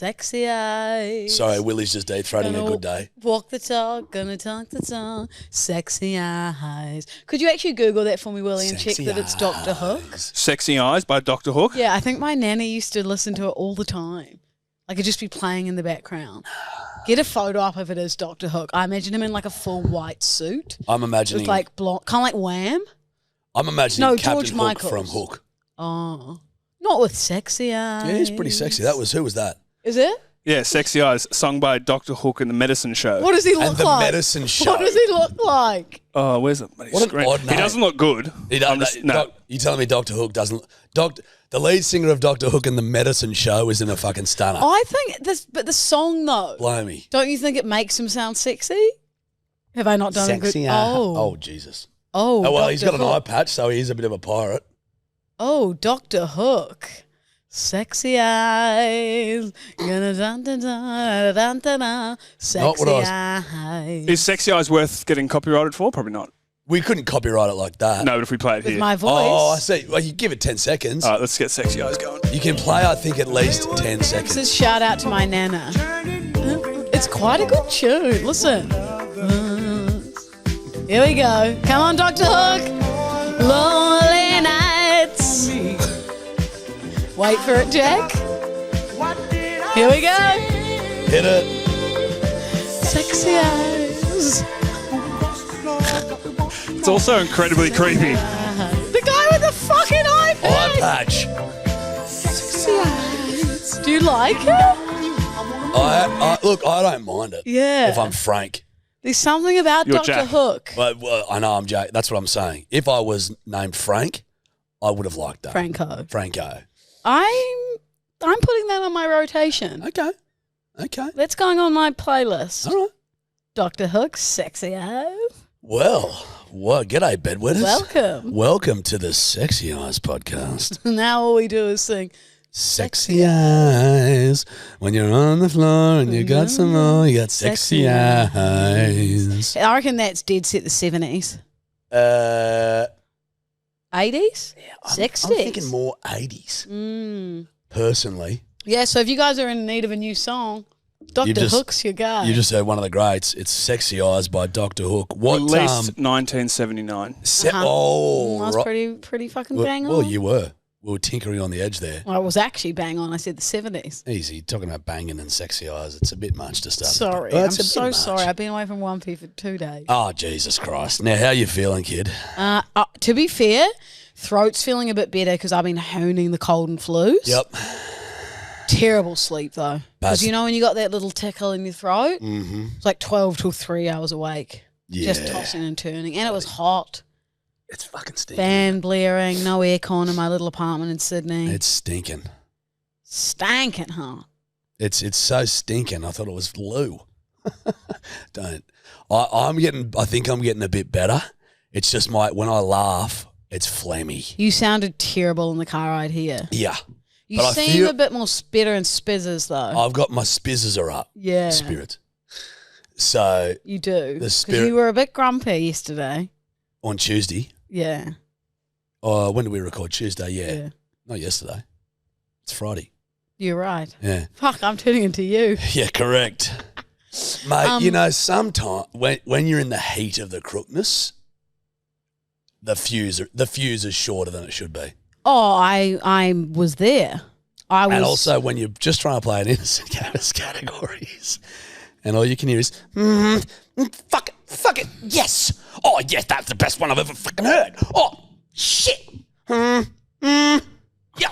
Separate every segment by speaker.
Speaker 1: Sexy eyes.
Speaker 2: Sorry, Willie's just deep throating a good day.
Speaker 1: Walk the talk, gonna talk the talk. Sexy eyes. Could you actually Google that for me, Willie, and check
Speaker 2: Sexy
Speaker 1: that it's Dr. Hook?
Speaker 3: Sexy Eyes by Dr. Hook.
Speaker 1: Yeah, I think my nanny used to listen to it all the time. Like it'd just be playing in the background. Get a photo up if it is Dr. Hook. I imagine him in like a full white suit.
Speaker 2: I'm imagining.
Speaker 1: With like blonde, kind of like Wham.
Speaker 2: I'm imagining Captain
Speaker 1: George
Speaker 2: Hook
Speaker 1: Michaels.
Speaker 2: from Hook.
Speaker 1: Oh, not with sexy eyes.
Speaker 2: Yeah, he's pretty sexy. Who was that?
Speaker 1: Is it?
Speaker 3: Yeah, Sexy Eyes, sung by Dr. Hook in The Medicine Show.
Speaker 1: What does he look
Speaker 2: And the
Speaker 1: like?
Speaker 2: Medicine Show.
Speaker 1: What does he look like?
Speaker 3: Oh, where's it?
Speaker 2: What an odd
Speaker 3: He
Speaker 2: name.
Speaker 3: doesn't look good. No.
Speaker 2: You telling me Dr. Hook doesn't? The lead singer of Dr. Hook in The Medicine Show isn't a fucking stunner.
Speaker 1: I think this, but the song though.
Speaker 2: Blow me.
Speaker 1: Don't you think it makes him sound sexy? Have I not done
Speaker 2: Sexy.
Speaker 1: a good?
Speaker 2: Oh, Jesus.
Speaker 1: Oh,
Speaker 2: Oh, well,
Speaker 1: Dr.
Speaker 2: he's got an eye
Speaker 1: Hook.
Speaker 2: patch, so he's a bit of a pirate.
Speaker 1: Oh, Dr. Hook. Sexy eyes. Gonna dun dun dun dun dun dun. Sexy
Speaker 2: what
Speaker 1: eyes.
Speaker 3: Is Sexy Eyes worth getting copyrighted for? Probably not.
Speaker 2: We couldn't copyright it like that.
Speaker 3: No, but if we play it
Speaker 1: With
Speaker 3: here.
Speaker 1: my voice.
Speaker 2: Oh, I see. Well, you give it 10 seconds.
Speaker 3: All right, let's get Sexy Eyes going.
Speaker 2: You can play, I think, at least 10
Speaker 1: This
Speaker 2: seconds.
Speaker 1: is shout out to my nana. It's quite a good tune. Listen. Here we go. Come on, Dr. Hook. Lonely nights. Wait for it, Jack. Here we go.
Speaker 2: Hit it.
Speaker 1: Sexy eyes.
Speaker 3: It's also incredibly creepy.
Speaker 1: The guy with the fucking eye
Speaker 2: Eye
Speaker 1: patch.
Speaker 2: patch.
Speaker 1: Sexy eyes. Do you like it?
Speaker 2: Look, I don't mind it.
Speaker 1: Yeah.
Speaker 2: If I'm frank.
Speaker 1: There's something about
Speaker 3: You're
Speaker 1: Dr.
Speaker 3: Jack.
Speaker 1: Hook.
Speaker 2: Well, I know I'm Jake. That's what I'm saying. If I was named Frank, I would have liked that.
Speaker 1: Franco.
Speaker 2: Franco.
Speaker 1: I'm putting that on my rotation.
Speaker 2: Okay.
Speaker 1: That's going on my playlist.
Speaker 2: All right.
Speaker 1: Dr. Hook, sexy eyes.
Speaker 2: Well, g'day, bedwetters.
Speaker 1: Welcome.
Speaker 2: Welcome to the Sexy Eyes podcast.
Speaker 1: Now all we do is sing.
Speaker 2: Sexy eyes. When you're on the floor and you got some more, you got sexy eyes.
Speaker 1: I reckon that's dead set the 70s. 80s?
Speaker 2: I'm
Speaker 1: 60s?
Speaker 2: thinking more 80s, personally.
Speaker 1: Yeah, so if you guys are in need of a new song, Dr. Hook's your guy.
Speaker 2: You just heard one of the greats. It's Sexy Eyes by Dr. Hook. What?
Speaker 3: Released 1979.
Speaker 2: Oh,
Speaker 1: I was
Speaker 2: right.
Speaker 1: pretty fucking bang on.
Speaker 2: Well, you were. We were tinkering on the edge there.
Speaker 1: Well, I was actually bang on. I said the 70s.
Speaker 2: Easy. Talking about banging and sexy eyes. It's a bit much to start.
Speaker 1: Sorry.
Speaker 2: Oh,
Speaker 1: I'm
Speaker 2: it's a bit
Speaker 1: so
Speaker 2: much.
Speaker 1: sorry. I've been away from 1P for 2 days.
Speaker 2: Oh, Jesus Christ. Now, how you feeling, kid?
Speaker 1: To be fair, throat's feeling a bit better because I've been honing the cold and flus.
Speaker 2: Yep.
Speaker 1: Terrible sleep, though. Because
Speaker 2: Baz-
Speaker 1: you know when you got that little tickle in your throat?
Speaker 2: Mm-hmm.
Speaker 1: It's like 12 till 3 hours awake.
Speaker 2: Yeah.
Speaker 1: Just tossing and turning. And it was hot.
Speaker 2: It's fucking stinking.
Speaker 1: Fan blaring, no aircon in my little apartment in Sydney.
Speaker 2: It's stinking.
Speaker 1: Stanking hot.
Speaker 2: It's so stinking. I thought it was Lou. Don't. I think I'm getting a bit better. It's just when I laugh, it's phlegmy.
Speaker 1: You sounded terrible in the car ride here.
Speaker 2: Yeah.
Speaker 1: You
Speaker 2: But I
Speaker 1: seem
Speaker 2: feel-
Speaker 1: a bit more spitter and spizzers, though.
Speaker 2: I've got my spizzers are up.
Speaker 1: Yeah.
Speaker 2: Spirit. So
Speaker 1: You do.
Speaker 2: The
Speaker 1: Because
Speaker 2: spirit-
Speaker 1: you were a bit grumpy yesterday.
Speaker 2: on Tuesday,
Speaker 1: Yeah.
Speaker 2: when did we record? Tuesday, yeah.
Speaker 1: Yeah.
Speaker 2: Not yesterday. It's Friday.
Speaker 1: You're right.
Speaker 2: Yeah.
Speaker 1: Fuck, I'm turning into you.
Speaker 2: Yeah, correct. Mate, sometimes when you're in the heat of the crookness, the fuse is shorter than it should be.
Speaker 1: Oh, I was there.
Speaker 2: And also when you're just trying to play in innocent categories and all you can hear is, fuck it, yes. Oh, yes, that's the best one I've ever fucking heard. Oh, shit. Yeah,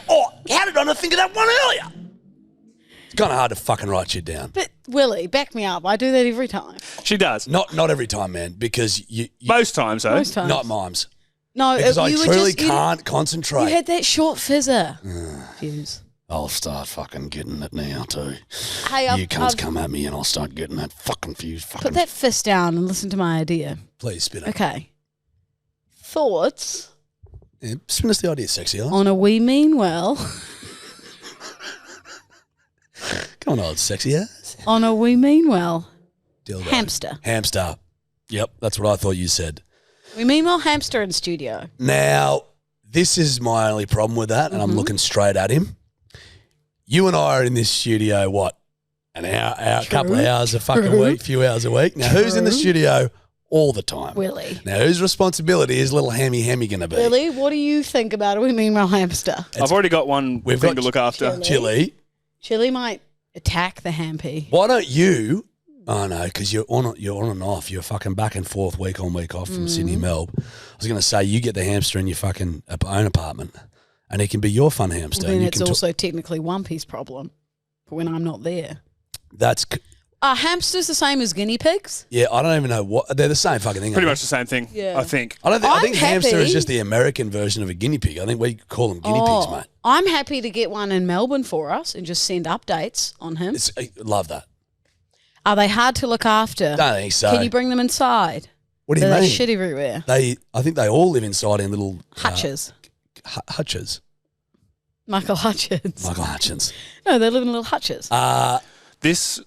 Speaker 2: oh, how did I not think of that one earlier? It's kind of hard to fucking write shit down.
Speaker 1: But Willie, back me up. I do that every time.
Speaker 3: She does.
Speaker 2: Not every time, man, because you
Speaker 3: Most times, though.
Speaker 1: Most times.
Speaker 2: not mimes.
Speaker 1: No,
Speaker 2: Because I
Speaker 1: you were
Speaker 2: truly
Speaker 1: just, you-
Speaker 2: can't
Speaker 1: You
Speaker 2: concentrate.
Speaker 1: had that short fizzer. Fuse.
Speaker 2: I'll start fucking getting it now too.
Speaker 1: Hey,
Speaker 2: You cunts come at me and I'll start getting that fucking fuse.
Speaker 1: Put that fist down and listen to my idea.
Speaker 2: Please spin it.
Speaker 1: Okay. Thoughts
Speaker 2: Yeah, spin us the idea, sexy eyes.
Speaker 1: on a we mean well.
Speaker 2: Come on, old sexy ass.
Speaker 1: On a we mean well.
Speaker 2: Dildo.
Speaker 1: Hamster.
Speaker 2: Hamster. Yep, that's what I thought you said.
Speaker 1: We mean well hamster in studio.
Speaker 2: Now, this is my only problem with that, and I'm looking straight at him. you and I are in this studio, what, an hour,
Speaker 1: True.
Speaker 2: couple of hours a fucking
Speaker 1: True.
Speaker 2: week, few hours a week. Now, who's in the
Speaker 1: True.
Speaker 2: studio all the time?
Speaker 1: Willie.
Speaker 2: Now, whose responsibility is little Hammy going to be?
Speaker 1: Willie, what do you think about it? We mean my hamster.
Speaker 3: I've already got one
Speaker 2: We've
Speaker 3: thing
Speaker 2: got
Speaker 3: to look after.
Speaker 2: Chili.
Speaker 1: Chili might attack the hampy.
Speaker 2: Why don't you? Oh no, because you're on and off. You're fucking back and forth, week on, week off from Sydney, Melbourne. I was going to say you get the hamster in your fucking own apartment, and it can be your fun hamster.
Speaker 1: Then
Speaker 2: and you
Speaker 1: it's
Speaker 2: can
Speaker 1: also technically Wumpy's problem when I'm not there.
Speaker 2: that's
Speaker 1: Are hamsters the same as guinea pigs?
Speaker 2: yeah. I don't even know what they're the same fucking thing.
Speaker 3: Pretty
Speaker 2: aren't
Speaker 3: much the same thing,
Speaker 1: Yeah.
Speaker 3: I think.
Speaker 2: they? I
Speaker 1: I'm
Speaker 2: think hamster is
Speaker 1: happy.
Speaker 2: just the American version of a guinea pig. I think we call them guinea pigs, mate.
Speaker 1: I'm happy to get one in Melbourne for us and just send updates on him.
Speaker 2: I love that.
Speaker 1: Are they hard to look after?
Speaker 2: Don't think so.
Speaker 1: Can you bring them inside?
Speaker 2: What do you
Speaker 1: They
Speaker 2: mean?
Speaker 1: shit everywhere.
Speaker 2: I think they all live inside in little
Speaker 1: Hutches.
Speaker 2: hutches.
Speaker 1: Michael Hutchins.
Speaker 2: Michael Hutchins.
Speaker 1: No, they live in little hutches.
Speaker 3: This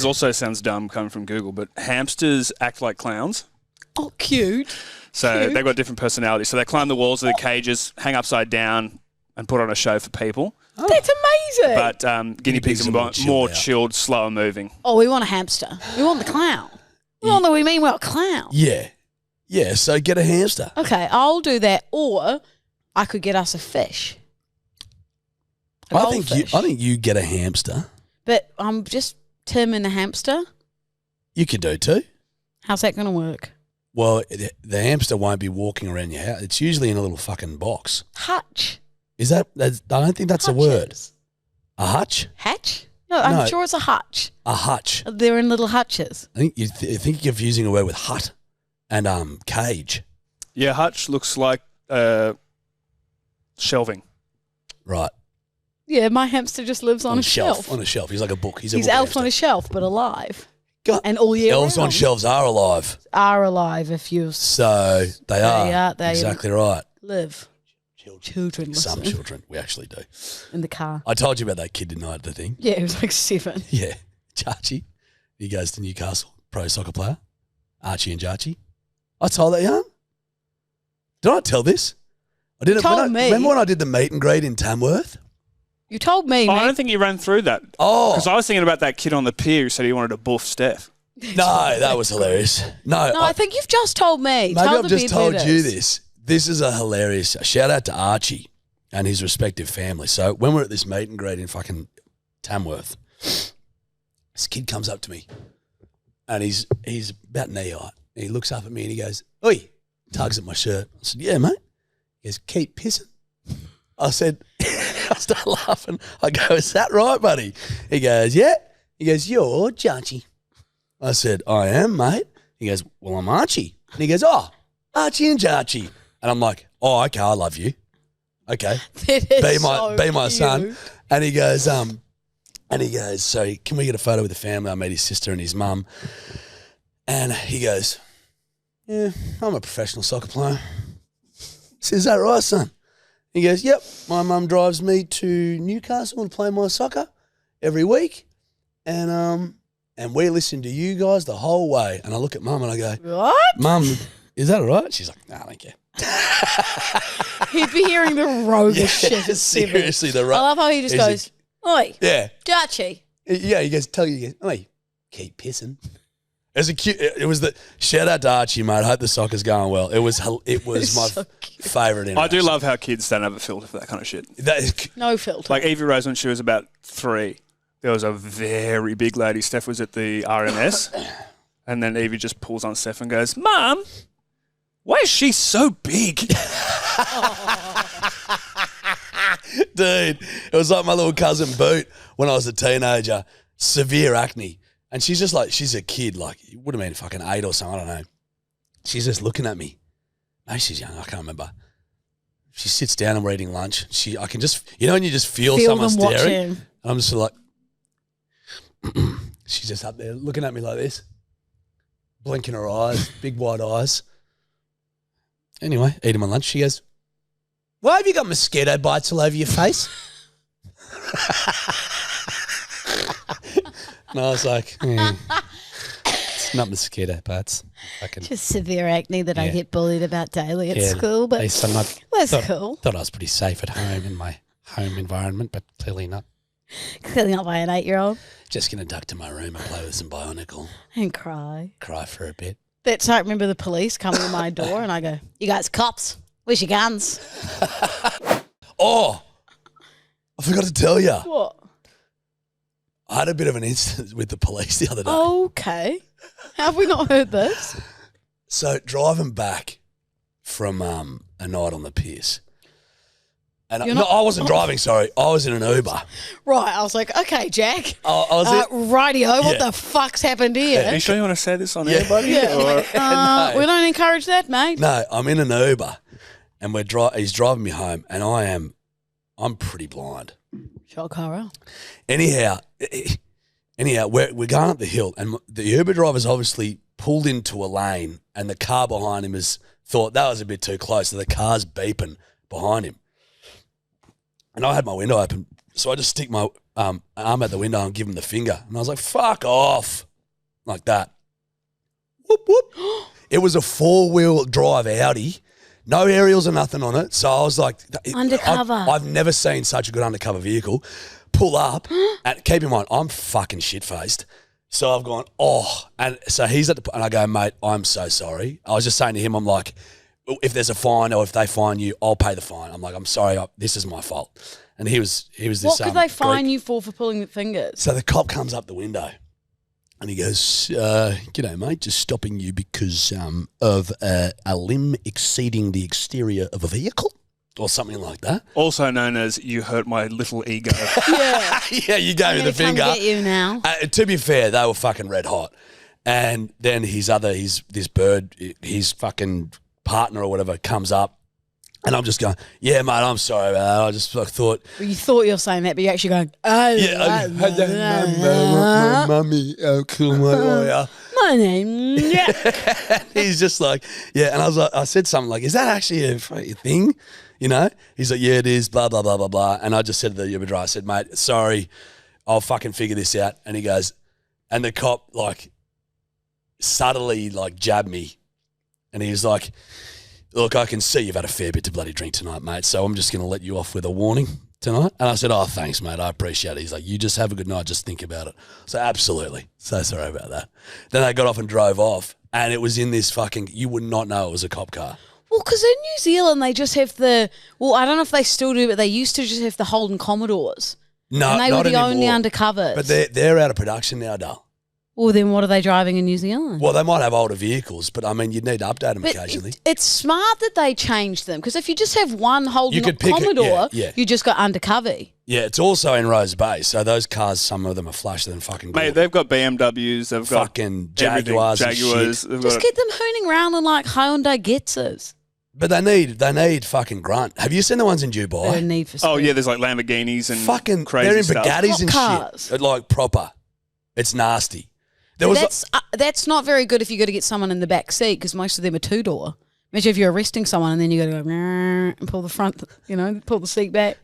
Speaker 3: also sounds dumb coming from Google, but hamsters act like clowns.
Speaker 1: Oh, cute.
Speaker 3: So
Speaker 1: Cute.
Speaker 3: they've got different personalities. So they climb the walls of the cages, hang upside down, and put on a show for people.
Speaker 1: That's amazing.
Speaker 3: But guinea pigs are more
Speaker 2: chilled out.
Speaker 3: chilled, slower moving.
Speaker 1: Oh, we want a hamster. We want the clown. We mean we're a clown.
Speaker 2: Yeah. Yeah, so get a hamster.
Speaker 1: Okay, I'll do that. Or I could get us a fish. A
Speaker 2: I
Speaker 1: goldfish.
Speaker 2: think you get a hamster.
Speaker 1: But I'm just Tim and a hamster.
Speaker 2: You could do too.
Speaker 1: How's that going to work?
Speaker 2: Well, the hamster won't be walking around your house. It's usually in a little fucking box.
Speaker 1: Hutch.
Speaker 2: I don't think that's a word.
Speaker 1: Hutches.
Speaker 2: A hutch?
Speaker 1: Hatch? No, I'm
Speaker 2: No.
Speaker 1: sure it's a hutch.
Speaker 2: A hutch.
Speaker 1: They're in little hutches.
Speaker 2: I think you think you're confusing a word with hut and cage.
Speaker 3: Yeah, hutch looks like shelving.
Speaker 2: Right.
Speaker 1: Yeah, my hamster just lives on a shelf.
Speaker 2: On a shelf. He's like a book. He's
Speaker 1: He's
Speaker 2: a book
Speaker 1: elf on a
Speaker 2: hamster.
Speaker 1: shelf, but alive.
Speaker 2: God,
Speaker 1: And all year
Speaker 2: elves on
Speaker 1: round.
Speaker 2: shelves are alive.
Speaker 1: Are alive if you
Speaker 2: So they are.
Speaker 1: They
Speaker 2: exactly right.
Speaker 1: live. Children
Speaker 2: Some
Speaker 1: listen
Speaker 2: children. We actually do.
Speaker 1: in the car.
Speaker 2: I told you about that kid tonight at the thing.
Speaker 1: Yeah, he was like 7.
Speaker 2: Yeah. Jarchy. He goes to Newcastle, pro soccer player. Archie and Jarchy. I told that yarn. Did I tell this? I didn't.
Speaker 1: told me.
Speaker 2: Remember when I did the meet and greet in Tamworth?
Speaker 1: You told me,
Speaker 3: Oh, I
Speaker 1: mate.
Speaker 3: don't think you ran through that.
Speaker 2: Oh.
Speaker 3: Because I was thinking about that kid on the pier who said he wanted to buff Steph.
Speaker 2: No, that was hilarious. No,
Speaker 1: No, I think you've just told me.
Speaker 2: maybe
Speaker 1: Tell
Speaker 2: I've
Speaker 1: the
Speaker 2: just told
Speaker 1: bedwetters.
Speaker 2: you this. This is a hilarious shout out to Archie and his respective family. So when we're at this meet and greet in fucking Tamworth, this kid comes up to me and he's about knee height. And he looks up at me and he goes, "Oi," tugs at my shirt. I said, "Yeah, mate." He goes, "Keep pissing." I said, I start laughing. I go, "Is that right, buddy?" He goes, "Yeah." He goes, "You're Jarchy." I said, "I am, mate." He goes, "Well, I'm Archie." And he goes, "Oh, Archie and Jarchy." And I'm like, "Oh, okay, I love you. Okay,
Speaker 1: That is
Speaker 2: be my
Speaker 1: so
Speaker 2: son."
Speaker 1: cute.
Speaker 2: And he goes, "So can we get a photo with the family?" I met his sister and his mum. And he goes, "Yeah, I'm a professional soccer player." I said, "Is that right, son?" He goes, "Yep, my mum drives me to Newcastle to play my soccer every week. And we listen to you guys the whole way." And I look at mum and I go,
Speaker 1: What?
Speaker 2: "Mum, is that all right?" She's like, "Nah, I don't care."
Speaker 1: He'd be hearing the roguish shit at 7.
Speaker 2: Seriously, the
Speaker 1: I love how he just
Speaker 2: Is
Speaker 1: goes, "Oi,
Speaker 2: Yeah.
Speaker 1: Jarchy."
Speaker 2: Yeah, he goes, "Oi, keep pissing." It was the shout out to Archie, mate. I hope the soccer's going well. It was my
Speaker 1: so cute.
Speaker 2: favourite.
Speaker 3: I do love how kids don't have a filter for that kind of shit.
Speaker 2: that.
Speaker 1: No filter.
Speaker 3: Like Evie Rose, when she was about 3, there was a very big lady. Steph was at the RMS, and then Evie just pulls on Steph and goes, "Mum, why is she so big?"
Speaker 2: Dude, it was like my little cousin Boot when I was a teenager. Severe acne. And she's just like, she's a kid, like, it would have been fucking 8 or something, I don't know. She's just looking at me. No, she's young, I can't remember. She sits down and we're eating lunch. I can just, when you just feel someone
Speaker 1: them
Speaker 2: staring.
Speaker 1: watching.
Speaker 2: I'm just like, she's just up there looking at me like this, blinking her eyes, big wide eyes. Anyway, eating my lunch. She goes, "Why have you got mosquito bites all over your face?" And I was like, "It's not mosquito bites.
Speaker 1: Just severe acne that I
Speaker 2: Yeah.
Speaker 1: get bullied about daily at
Speaker 2: Yeah,
Speaker 1: school, but
Speaker 2: at least I'm not.
Speaker 1: that's
Speaker 2: thought,
Speaker 1: cool.
Speaker 2: Thought I was pretty safe at home in my home environment, but clearly not.
Speaker 1: Clearly not by an 8-year-old.
Speaker 2: Just going to duck to my room and play with some Bionicle.
Speaker 1: And cry.
Speaker 2: Cry for a bit.
Speaker 1: That's how I remember the police coming to my door and I go, you guys cops, where's your guns?
Speaker 2: Oh, I forgot to tell you.
Speaker 1: What?
Speaker 2: I had a bit of an incident with the police the other day.
Speaker 1: Okay. How have we not heard this?
Speaker 2: So driving back from a night on the piers. And I wasn't driving, sorry. I was in an Uber.
Speaker 1: Right. I was like, okay, Jack.
Speaker 2: I was
Speaker 1: rightio, what the fuck's happened here?
Speaker 3: Are you sure you want to say this on air, buddy?
Speaker 1: Yeah.
Speaker 3: Or-
Speaker 1: We don't encourage that, mate.
Speaker 2: No, I'm in an Uber and he's driving me home and I'm pretty blind.
Speaker 1: Shot Cara.
Speaker 2: Anyhow, we're going up the hill and the Uber driver's obviously pulled into a lane and the car behind him has thought that was a bit too close, so the car's beeping behind him. And I had my window open, so I just stick my arm out the window and give him the finger. And I was like, fuck off, like that. Whoop, whoop. It was a 4-wheel drive Audi, no aerials or nothing on it. So I was like,
Speaker 1: Undercover.
Speaker 2: I've never seen such a good undercover vehicle. Pull up, and keep in mind, I'm fucking shit-faced. So I've gone, and so he's at the, and I go, mate, I'm so sorry. I was just saying to him, I'm like, if there's a fine or if they fine you, I'll pay the fine. I'm like, I'm sorry, this is my fault. And he was this.
Speaker 1: What could they fine
Speaker 2: Greek.
Speaker 1: you for pulling the fingers?
Speaker 2: So the cop comes up the window and he goes, g'day, mate, just stopping you because of a limb exceeding the exterior of a vehicle or something like that.
Speaker 3: Also known as you hurt my little ego.
Speaker 1: Yeah.
Speaker 2: Yeah, you gave me the finger.
Speaker 1: Come get you now.
Speaker 2: To be fair, they were fucking red hot. And then his fucking partner or whatever comes up and I'm just going, yeah, mate, I'm sorry about that. I just thought.
Speaker 1: Well, you thought you were saying that, but you're actually going,
Speaker 2: Yeah, my mummy, cool, mate,
Speaker 1: my name. Yeah.
Speaker 2: He's just like, yeah. And I was like, I said something like, is that actually a thing? You know? He's like, yeah, it is, blah, blah, blah, blah, blah. And I just said to the Uber driver, I said, mate, sorry, I'll fucking figure this out. And he goes, and the cop like subtly like jabbed me. And he was like, look, I can see you've had a fair bit to bloody drink tonight, mate, so I'm just going to let you off with a warning tonight. And I said, oh, thanks, mate, I appreciate it. He's like, you just have a good night, just think about it. So absolutely. So sorry about that. Then they got off and drove off, and it was in this fucking, you would not know it was a cop car.
Speaker 1: Well, because in New Zealand, they just have I don't know if they still do, but they used to just have the Holden Commodores.
Speaker 2: No,
Speaker 1: and they
Speaker 2: not
Speaker 1: were the
Speaker 2: anymore.
Speaker 1: only undercovers.
Speaker 2: But they're out of production now, Dale.
Speaker 1: Well, then what are they driving in New Zealand?
Speaker 2: Well, they might have older vehicles, but I mean, you'd need to update them occasionally.
Speaker 1: It's smart that they changed them, because if you just have one Holden
Speaker 2: could pick
Speaker 1: Commodore,
Speaker 2: yeah.
Speaker 1: you just got undercover.
Speaker 2: Yeah, it's also in Rose Bay, so those cars, some of them are flashier than fucking
Speaker 3: Mate,
Speaker 2: good.
Speaker 3: they've got BMWs, they've got
Speaker 2: fucking
Speaker 3: everything.
Speaker 2: Jaguars and
Speaker 3: Jaguars.
Speaker 2: shit.
Speaker 3: They've
Speaker 1: Just
Speaker 3: got
Speaker 1: get them hooning around in like Hyundai Getzers.
Speaker 2: But they need fucking grunt. Have you seen the ones in Dubai?
Speaker 1: They need for speed.
Speaker 3: Oh yeah, there's like Lamborghinis and
Speaker 2: Fucking,
Speaker 3: crazy
Speaker 2: they're in
Speaker 3: stuff.
Speaker 2: Bugattis and
Speaker 1: Cop cars.
Speaker 2: shit. Like proper. It's nasty. There was
Speaker 1: That's not very good if you got to get someone in the back seat, because most of them are 2-door. Imagine if you're arresting someone and then you got to go and pull the front, pull the seat back,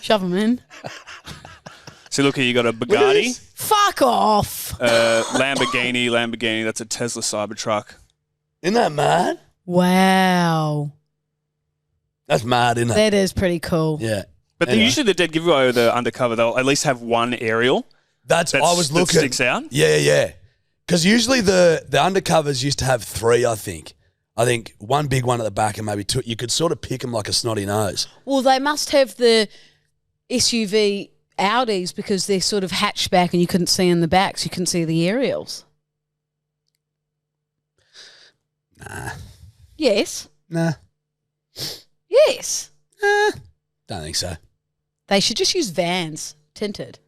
Speaker 1: shove them in.
Speaker 3: So look here, you got a Bugatti,
Speaker 1: Fuck off.
Speaker 3: Lamborghini. That's a Tesla Cybertruck.
Speaker 2: Isn't that mad?
Speaker 1: Wow.
Speaker 2: That's mad, isn't it?
Speaker 1: That is pretty cool.
Speaker 2: Yeah.
Speaker 3: But
Speaker 2: Anyway.
Speaker 3: usually the dead giveaway or the undercover, they'll at least have one aerial.
Speaker 2: I was looking.
Speaker 3: That sticks out.
Speaker 2: Yeah. Because usually the undercovers used to have 3, I think. I think one big one at the back and maybe 2. You could sort of pick them like a snotty nose.
Speaker 1: Well, they must have the SUV Audis because they're sort of hatchback and you couldn't see in the back, so you couldn't see the aerials.
Speaker 2: Nah.
Speaker 1: Yes.
Speaker 2: Nah.
Speaker 1: Yes.
Speaker 2: Don't think so.
Speaker 1: They should just use vans, tinted.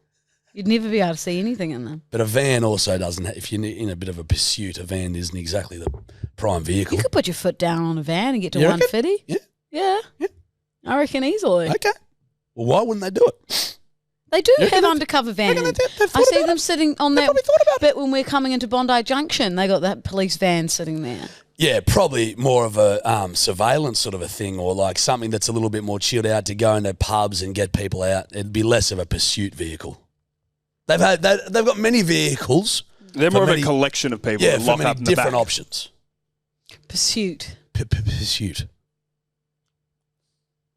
Speaker 1: You'd never be able to see anything in them.
Speaker 2: But a van also doesn't, if you're in a bit of a pursuit, a van isn't exactly the prime vehicle.
Speaker 1: You could put your foot down on a van and get to
Speaker 2: You reckon?
Speaker 1: 150.
Speaker 2: Yeah.
Speaker 1: Yeah. I reckon easily.
Speaker 2: Okay. Well, why wouldn't they do it?
Speaker 1: They do
Speaker 2: You reckon
Speaker 1: have
Speaker 2: they've-
Speaker 1: undercover
Speaker 2: reckon
Speaker 1: vans.
Speaker 2: they've thought
Speaker 1: I see
Speaker 2: about
Speaker 1: them
Speaker 2: it?
Speaker 1: sitting on that
Speaker 2: probably thought about
Speaker 1: bit when we're coming into Bondi Junction. They got that police van sitting there.
Speaker 2: Yeah, probably more of a surveillance sort of a thing, or like something that's a little bit more chilled out to go into pubs and get people out. It'd be less of a pursuit vehicle. They've got many vehicles.
Speaker 3: They're
Speaker 2: for
Speaker 3: more of
Speaker 2: many-
Speaker 3: a collection of people
Speaker 2: Yeah,
Speaker 3: that
Speaker 2: for
Speaker 3: lock
Speaker 2: many
Speaker 3: up in the
Speaker 2: different
Speaker 3: back.
Speaker 2: options.
Speaker 1: Pursuit.
Speaker 2: Pursuit.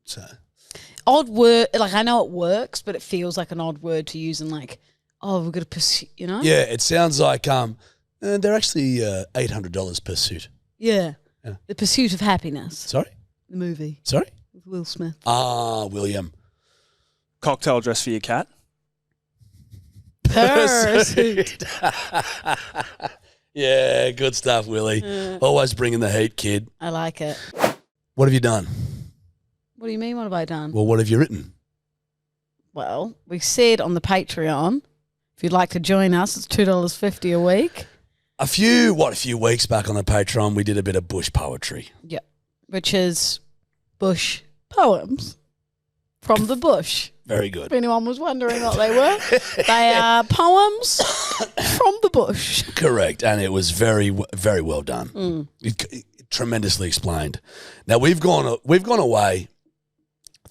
Speaker 2: So
Speaker 1: odd word. Like, I know it works, but it feels like an odd word to use in like, oh, we're going to pursue, you know?
Speaker 2: Yeah, it sounds like they're actually $800 per suit.
Speaker 1: Yeah.
Speaker 2: Yeah.
Speaker 1: The Pursuit of Happiness.
Speaker 2: Sorry?
Speaker 1: The movie.
Speaker 2: Sorry?
Speaker 1: With Will Smith.
Speaker 2: Ah, William.
Speaker 3: Cocktail dress for your cat.
Speaker 1: Pursuit.
Speaker 2: Yeah, good stuff, Willie. Always bringing the heat, kid.
Speaker 1: I like it.
Speaker 2: What have you done?
Speaker 1: What do you mean, what have I done?
Speaker 2: Well, what have you written?
Speaker 1: Well, we said on the Patreon, if you'd like to join us, it's $2.50 a week.
Speaker 2: A few weeks back on the Patreon, we did a bit of bush poetry.
Speaker 1: Yep. Which is bush poems from the bush.
Speaker 2: Very good.
Speaker 1: If anyone was wondering what they were, they are poems from the bush.
Speaker 2: Correct, and it was very, very well done. It tremendously explained. Now we've gone away.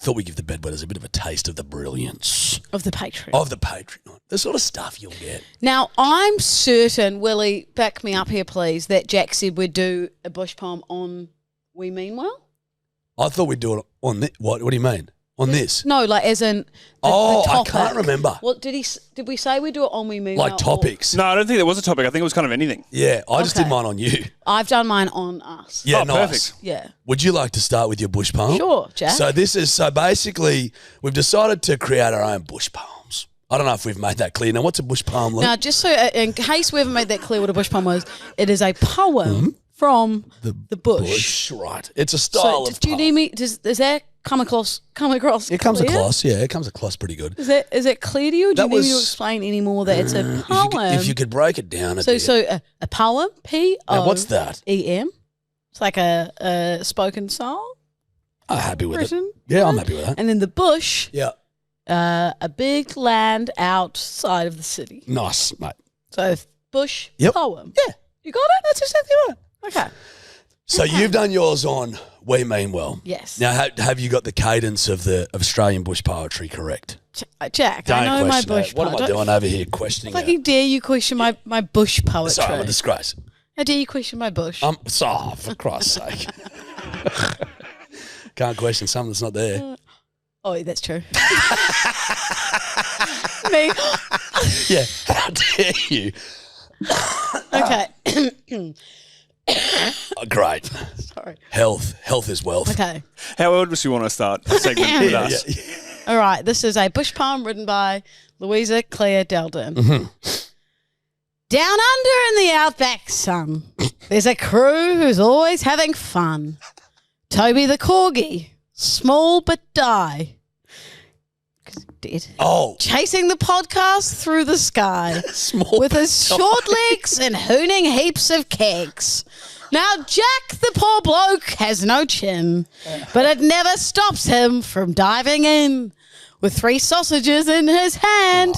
Speaker 2: Thought we'd give the bedwetters a bit of a taste of the brilliance
Speaker 1: Of the Patreon.
Speaker 2: of the Patreon, the sort of stuff you'll get.
Speaker 1: Now, I'm certain, Willie, back me up here, please, that Jack said we'd do a bush poem on We Mean Well.
Speaker 2: I thought we'd do it on this. What do you mean? On this?
Speaker 1: No, like as in the
Speaker 2: I
Speaker 1: topic.
Speaker 2: can't remember.
Speaker 1: What did we say we do it on We Mean
Speaker 2: Like
Speaker 1: Well?
Speaker 2: topics.
Speaker 3: No, I don't think there was a topic. I think it was kind of anything.
Speaker 2: Yeah, I just did
Speaker 1: Okay.
Speaker 2: mine on you.
Speaker 1: I've done mine on us.
Speaker 2: Yeah,
Speaker 3: Oh,
Speaker 2: nice.
Speaker 3: perfect.
Speaker 1: Yeah.
Speaker 2: Would you like to start with your bush poem?
Speaker 1: Sure, Jack.
Speaker 2: So basically, we've decided to create our own bush poems. I don't know if we've made that clear. Now, what's a bush poem, Luke?
Speaker 1: Now, just so in case we haven't made that clear what a bush poem was, it is a poem from the bush.
Speaker 2: Right. It's a style
Speaker 1: So,
Speaker 2: of
Speaker 1: do you
Speaker 2: poem.
Speaker 1: need me? Does that come across?
Speaker 2: It comes
Speaker 1: clear?
Speaker 2: across, yeah. It comes across pretty good.
Speaker 1: Is it clear to you? Or do
Speaker 2: That
Speaker 1: you need me to
Speaker 2: was-
Speaker 1: explain any more that it's a poem?
Speaker 2: If you could break it down a bit.
Speaker 1: So a poem,
Speaker 2: Now, what's that?
Speaker 1: P-O-E-M. It's like a spoken song,
Speaker 2: I'm happy with
Speaker 1: written.
Speaker 2: it. Yeah, I'm happy with that.
Speaker 1: And then the bush,
Speaker 2: Yeah.
Speaker 1: a big land outside of the city.
Speaker 2: Nice, mate.
Speaker 1: So bush
Speaker 2: Yep.
Speaker 1: poem.
Speaker 2: Yeah.
Speaker 1: You got it?
Speaker 2: That's exactly right.
Speaker 1: Okay.
Speaker 2: So you've done yours on We Mean Well.
Speaker 1: Yes.
Speaker 2: Now, have you got the cadence of Australian bush poetry correct?
Speaker 1: Jack,
Speaker 2: Don't
Speaker 1: I know my
Speaker 2: question
Speaker 1: bush
Speaker 2: it. What am I
Speaker 1: poetry.
Speaker 2: doing over here questioning
Speaker 1: Fucking
Speaker 2: it?
Speaker 1: dare you question my bush poetry?
Speaker 2: Sorry, I'm a disgrace.
Speaker 1: How dare you question my bush?
Speaker 2: For Christ's sake. Can't question something that's not there.
Speaker 1: Oh, that's true. Me.
Speaker 2: Yeah, how dare you?
Speaker 1: Okay.
Speaker 2: Oh, great.
Speaker 1: Sorry.
Speaker 2: Health is wealth.
Speaker 1: Okay.
Speaker 3: How old does you want to start a segment with us?
Speaker 1: All right. This is a bush poem written by Louisa Claire Delden.
Speaker 2: Mm-hmm.
Speaker 1: Down under in the outback sun, there's a crew who's always having fun. Toby the corgi, small but die. 'Cause he did.
Speaker 2: Oh,
Speaker 1: Chasing the podcast through the sky
Speaker 2: small.
Speaker 1: with his short legs and hooning heaps of kegs. Now, Jack, the poor bloke, has no chin, but it never stops him from diving in. With 3 sausages in his hand,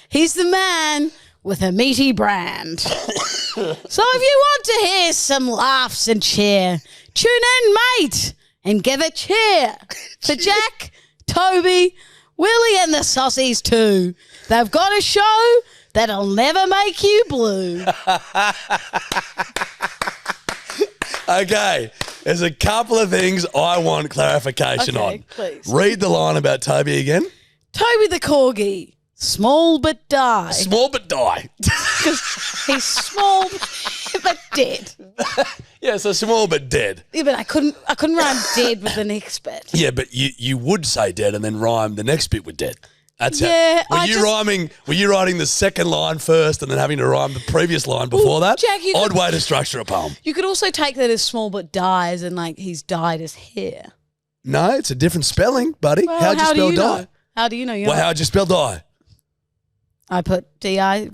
Speaker 1: he's the man with a meaty brand. So if you want to hear some laughs and cheer, tune in, mate, and give a cheer for Jack, Toby, Willie and the saucies too. They've got a show that'll never make you blue.
Speaker 2: Okay, there's a couple of things I want clarification
Speaker 1: Okay,
Speaker 2: on.
Speaker 1: please.
Speaker 2: Read the line about Toby again.
Speaker 1: Toby the corgi, small but die.
Speaker 2: Small but die.
Speaker 1: He's small but dead.
Speaker 2: Yeah, so small but dead.
Speaker 1: Yeah, but I couldn't rhyme dead with the next bit.
Speaker 2: Yeah, but you would say dead and then rhyme the next bit with dead. That's
Speaker 1: Yeah,
Speaker 2: how. Were you writing the second line first and then having to rhyme the previous line before that?
Speaker 1: Jack, you
Speaker 2: Odd
Speaker 1: could-
Speaker 2: way to structure a poem.
Speaker 1: You could also take that as small but dies and like he's dyed his hair.
Speaker 2: No, it's a different spelling, buddy.
Speaker 1: Well,
Speaker 2: How'd you
Speaker 1: how do
Speaker 2: spell
Speaker 1: you
Speaker 2: die?
Speaker 1: know? How do you know?
Speaker 2: Well, how'd you spell die?
Speaker 1: I put DIE/DYE.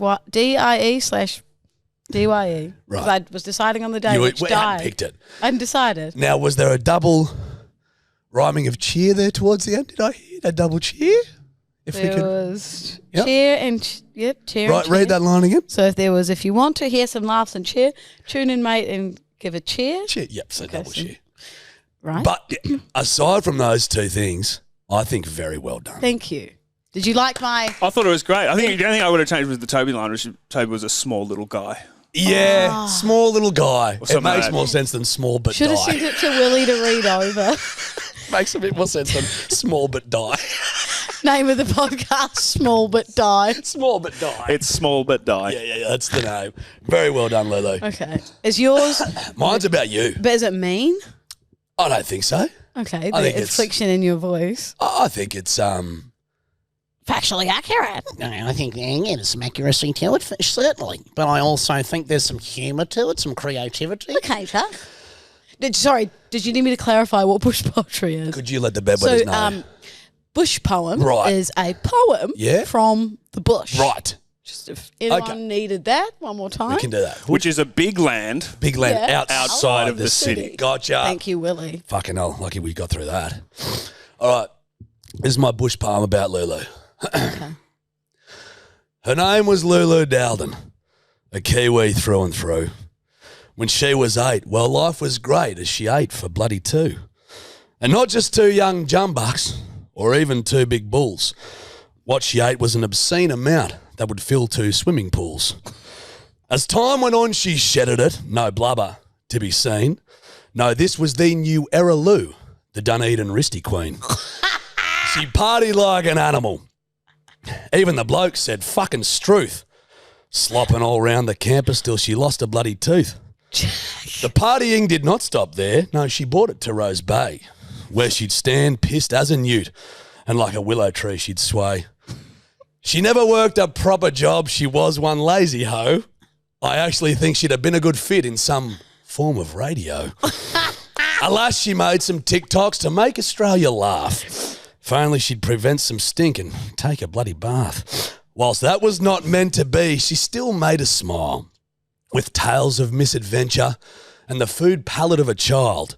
Speaker 2: Right.
Speaker 1: I was deciding on the day which
Speaker 2: We hadn't
Speaker 1: died.
Speaker 2: picked it.
Speaker 1: I hadn't decided.
Speaker 2: Now, was there a double rhyming of cheer there towards the end? Did I hear a double cheer? If we
Speaker 1: There
Speaker 2: could.
Speaker 1: was
Speaker 2: Yep.
Speaker 1: cheer and cheer.
Speaker 2: Right,
Speaker 1: and
Speaker 2: read
Speaker 1: cheer.
Speaker 2: that line again.
Speaker 1: So if you want to hear some laughs and cheer, tune in, mate, and give a cheer.
Speaker 2: Cheer. Yep, so double
Speaker 1: so-
Speaker 2: cheer.
Speaker 1: Right.
Speaker 2: But aside from those two things, I think very well done.
Speaker 1: Thank you. Did you like my?
Speaker 3: I thought it was great. I think the only thing I would have changed was the Toby line, which Toby was a small little guy.
Speaker 2: Yeah, small little guy. It
Speaker 3: something
Speaker 2: makes
Speaker 3: like
Speaker 2: more
Speaker 3: that.
Speaker 2: sense than small but
Speaker 1: Should have
Speaker 2: die.
Speaker 1: sent it to Willie to read over.
Speaker 2: Makes a bit more sense than small but die.
Speaker 1: Name of the podcast, Small But Die.
Speaker 2: Small but die.
Speaker 3: It's small but die.
Speaker 2: Yeah, that's the name. Very well done, Lulu.
Speaker 1: Okay. Is yours,
Speaker 2: Mine's about you.
Speaker 1: but is it mean?
Speaker 2: I don't think so.
Speaker 1: Okay,
Speaker 2: I think
Speaker 1: the
Speaker 2: it's-
Speaker 1: inflection in your voice.
Speaker 2: I think it's
Speaker 1: Factually accurate.
Speaker 4: No, I think there's some accuracy to it, certainly. But I also think there's some humour to it, some creativity.
Speaker 1: Okay, Chuck. Did you need me to clarify what bush poetry is?
Speaker 2: Could you let the bedwetters know?
Speaker 1: Bush poem
Speaker 2: Right.
Speaker 1: is a poem from the bush.
Speaker 2: Right.
Speaker 1: Just if anyone needed that, one more time.
Speaker 2: We can do that.
Speaker 3: Which is a big land.
Speaker 2: Big land
Speaker 1: Yeah.
Speaker 2: outside of the city. Gotcha.
Speaker 1: Thank you, Willie.
Speaker 2: Fucking hell. Lucky we got through that. All right. This is my bush poem about Lulu.
Speaker 1: Okay.
Speaker 2: Her name was Lulu Dowden, a Kiwi through and through. When she was 8, well, life was great as she ate for bloody 2. And not just 2 young jumbucks or even 2 big bulls. What she ate was an obscene amount that would fill 2 swimming pools. As time went on, she shedded it, no blubber to be seen. No, this was the new era Lou, the Dunedin Wristy Queen. She partied like an animal. Even the bloke said fucking struth, slopping all round the campus till she lost a bloody tooth. The partying did not stop there. No, she brought it to Rose Bay, where she'd stand pissed as a newt, and like a willow tree she'd sway. She never worked a proper job. She was one lazy hoe. I actually think she'd have been a good fit in some form of radio. Alas, she made some TikToks to make Australia laugh. If only she'd prevent some stink and take a bloody bath. Whilst that was not meant to be, she still made us smile. With tales of misadventure and the food palate of a child.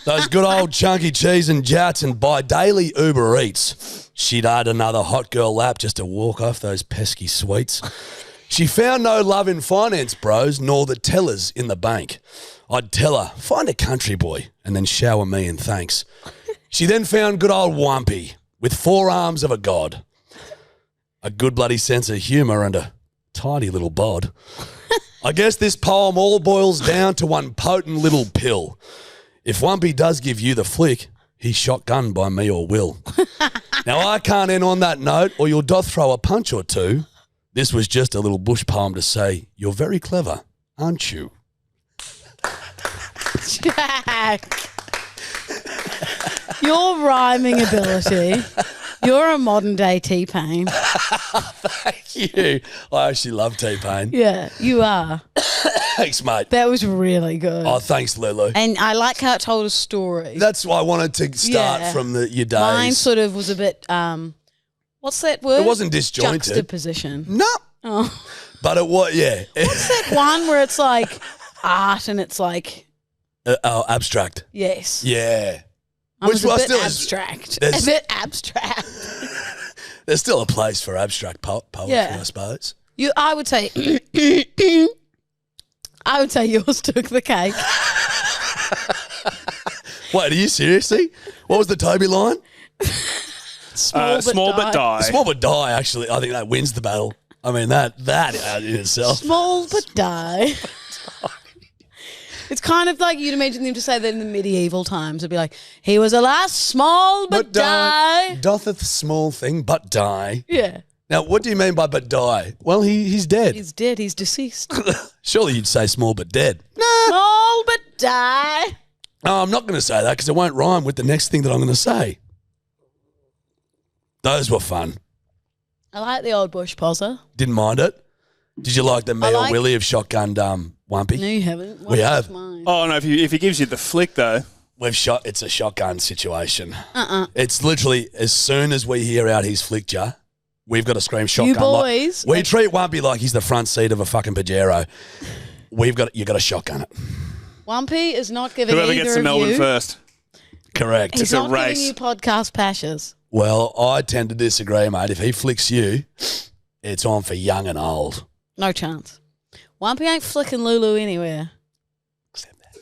Speaker 2: Those good old chunky cheese and jats, and buy daily Uber Eats. She'd add another hot girl lap just to walk off those pesky sweets. She found no love in finance, bros, nor the tellers in the bank. I'd tell her, find a country boy, and then shower me in thanks. She then found good old Wumpy, with 4 arms of a god. A good bloody sense of humour and a tidy little bod. I guess this poem all boils down to one potent little pill. If Wumpy does give you the flick, he's shotgunned by me or Will. Now, I can't end on that note, or you'll doth throw a punch or two. This was just a little bush poem to say, you're very clever, aren't you?
Speaker 1: Jack. Your rhyming ability. You're a modern day T-Pain.
Speaker 2: Thank you. I actually love T-Pain.
Speaker 1: Yeah, you are.
Speaker 2: Thanks, mate.
Speaker 1: That was really good.
Speaker 2: Oh, thanks, Lulu.
Speaker 1: And I like how it told a story.
Speaker 2: That's why I wanted to start
Speaker 1: Yeah.
Speaker 2: from your days.
Speaker 1: Mine sort of was a bit, what's that word?
Speaker 2: It wasn't disjointed.
Speaker 1: Juxtaposition.
Speaker 2: No.
Speaker 1: Oh.
Speaker 2: But it was, yeah.
Speaker 1: What's that one where it's like art and it's like,
Speaker 2: Abstract.
Speaker 1: yes.
Speaker 2: Yeah.
Speaker 1: I was a
Speaker 2: one
Speaker 1: bit
Speaker 2: still is-
Speaker 1: abstract.
Speaker 2: there's-
Speaker 1: A bit abstract.
Speaker 2: There's still a place for abstract poetry,
Speaker 1: Yeah.
Speaker 2: I suppose.
Speaker 1: I would say, I would say yours took the cake.
Speaker 2: Wait, are you seriously? What was the Toby line?
Speaker 1: Small
Speaker 3: But die.
Speaker 2: Small but die, actually. I think that wins the battle. I mean, that in itself.
Speaker 1: Small but die. It's kind of like you'd imagine them to say that in the medieval times. It'd be like, he was alas small but die.
Speaker 2: Dotheth small thing but die.
Speaker 1: Yeah.
Speaker 2: Now, what do you mean by but die? Well, he's dead.
Speaker 1: He's dead. He's deceased.
Speaker 2: Surely you'd say small but dead.
Speaker 1: Small but die.
Speaker 2: No, I'm not going to say that because it won't rhyme with the next thing that I'm going to say. Those were fun.
Speaker 1: I like the old bush poser.
Speaker 2: Didn't mind it. Did you like the me or
Speaker 1: like-
Speaker 2: Willie have shotgunned Wumpy?
Speaker 1: No, you haven't.
Speaker 2: We have.
Speaker 1: Mine.
Speaker 3: Oh, no, if he gives you the flick, though.
Speaker 2: We've shot. It's a shotgun situation. It's literally as soon as we hear out he's flicked ya, we've got to scream shotgun.
Speaker 1: You boys.
Speaker 2: We treat Wumpy like he's the front seat of a fucking Pajero. You got to shotgun it.
Speaker 1: Wumpy is not giving
Speaker 3: Whoever
Speaker 1: either
Speaker 3: gets to
Speaker 1: of
Speaker 3: Melbourne
Speaker 1: you.
Speaker 3: first.
Speaker 2: Correct.
Speaker 1: He's
Speaker 3: It's a
Speaker 1: not
Speaker 3: race.
Speaker 1: giving you podcast pashes.
Speaker 2: Well, I tend to disagree, mate. If he flicks you, it's on for young and old.
Speaker 1: No chance. Wumpy ain't flicking Lulu anywhere.
Speaker 2: Except that.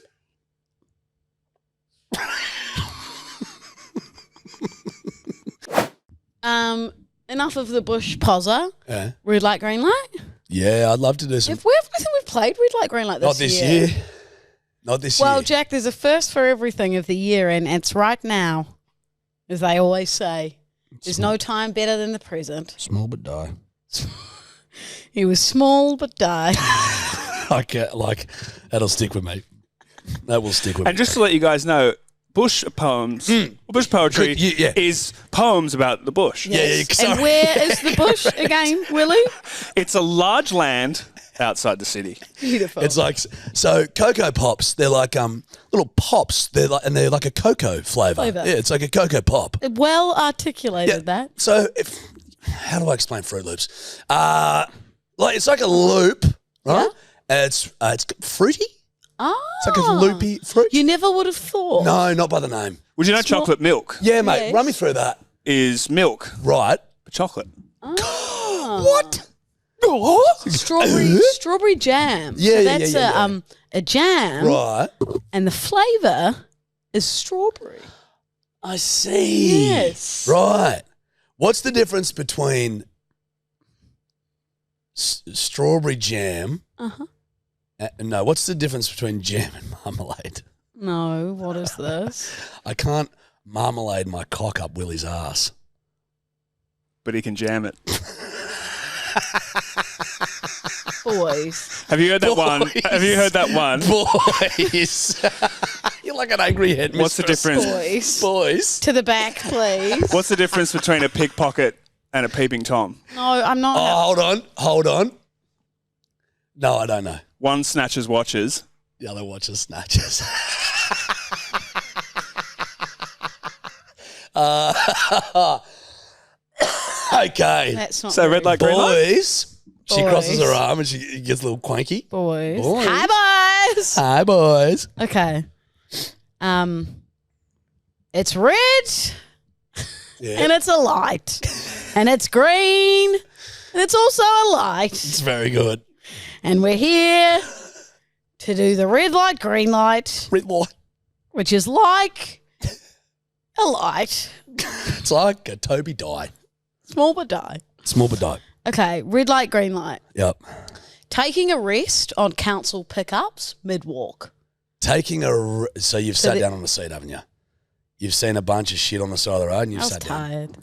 Speaker 1: Enough of the bush poser.
Speaker 2: Yeah.
Speaker 1: Red light, green light.
Speaker 2: Yeah, I'd love to do some.
Speaker 1: I think we've played red light, green light
Speaker 2: Not this year. Not this
Speaker 1: Well,
Speaker 2: year.
Speaker 1: Jack, there's a first for everything of the year, and it's right now. as they always say. There's no time better than the present.
Speaker 2: Small but die.
Speaker 1: He was small but died.
Speaker 2: That'll stick with me. That will stick with me.
Speaker 3: And just to let you guys know, bush poems, bush poetry is poems about the bush.
Speaker 1: Yes. And where is the bush again, Willie?
Speaker 3: It's a large land outside the city.
Speaker 1: Beautiful.
Speaker 2: It's like, so Cocoa Pops, they're like little pops. They're like a cocoa flavour. Yeah, it's like a Cocoa Pop.
Speaker 1: Well articulated that.
Speaker 2: So how do I explain Fruit Loops? It's like a loop, right?
Speaker 1: Yeah.
Speaker 2: It's fruity.
Speaker 1: Oh.
Speaker 2: It's like a loopy fruit.
Speaker 1: You never would have thought.
Speaker 2: No, not by the name.
Speaker 3: Would you know chocolate milk
Speaker 2: Yeah, mate.
Speaker 1: Yes.
Speaker 2: Run me through that.
Speaker 3: is milk,
Speaker 2: Right.
Speaker 3: but chocolate?
Speaker 2: What?
Speaker 1: Strawberry jam.
Speaker 2: Yeah,
Speaker 1: so
Speaker 2: yeah,
Speaker 1: that's
Speaker 2: yeah.
Speaker 1: a jam.
Speaker 2: Right.
Speaker 1: And the flavour is strawberry.
Speaker 2: I see.
Speaker 1: Yes.
Speaker 2: Right. What's the difference between strawberry jam?
Speaker 1: Uh-huh.
Speaker 2: No, what's the difference between jam and marmalade?
Speaker 1: No, what is this?
Speaker 2: I can't marmalade my cock up Willie's ass.
Speaker 3: But he can jam it.
Speaker 1: Boys.
Speaker 3: Have you heard that one?
Speaker 2: Boys.
Speaker 3: Have you heard that one?
Speaker 2: Boys. You're like an angry head.
Speaker 3: What's the difference?
Speaker 1: Boys.
Speaker 2: Boys.
Speaker 1: To the back, please.
Speaker 3: What's the difference between a pickpocket and a peeping Tom?
Speaker 1: No, I'm not.
Speaker 2: Oh, hold on. No, I don't know.
Speaker 3: One snatches watches.
Speaker 2: The other watches snatches. Okay.
Speaker 1: That's not
Speaker 3: So
Speaker 1: very-
Speaker 3: red light, green light?
Speaker 2: Boys. She
Speaker 1: Boys.
Speaker 2: crosses her arm and she gets a little quanky.
Speaker 1: Boys.
Speaker 2: Boys.
Speaker 1: Hi, boys.
Speaker 2: Hi, boys.
Speaker 1: Okay. It's red
Speaker 2: Yeah.
Speaker 1: and it's a light. And it's green and it's also a light.
Speaker 2: It's very good.
Speaker 1: And we're here to do the red light, green light,
Speaker 2: Red light.
Speaker 1: which is like a light.
Speaker 2: It's like a Toby die.
Speaker 1: Small but die.
Speaker 2: Small but die.
Speaker 1: Okay, red light, green light.
Speaker 2: Yep.
Speaker 1: Taking a rest on council pickups mid-walk.
Speaker 2: So you've sat down on the seat, haven't you? You've seen a bunch of shit on the side of the road and you've
Speaker 1: I was
Speaker 2: sat down.
Speaker 1: tired.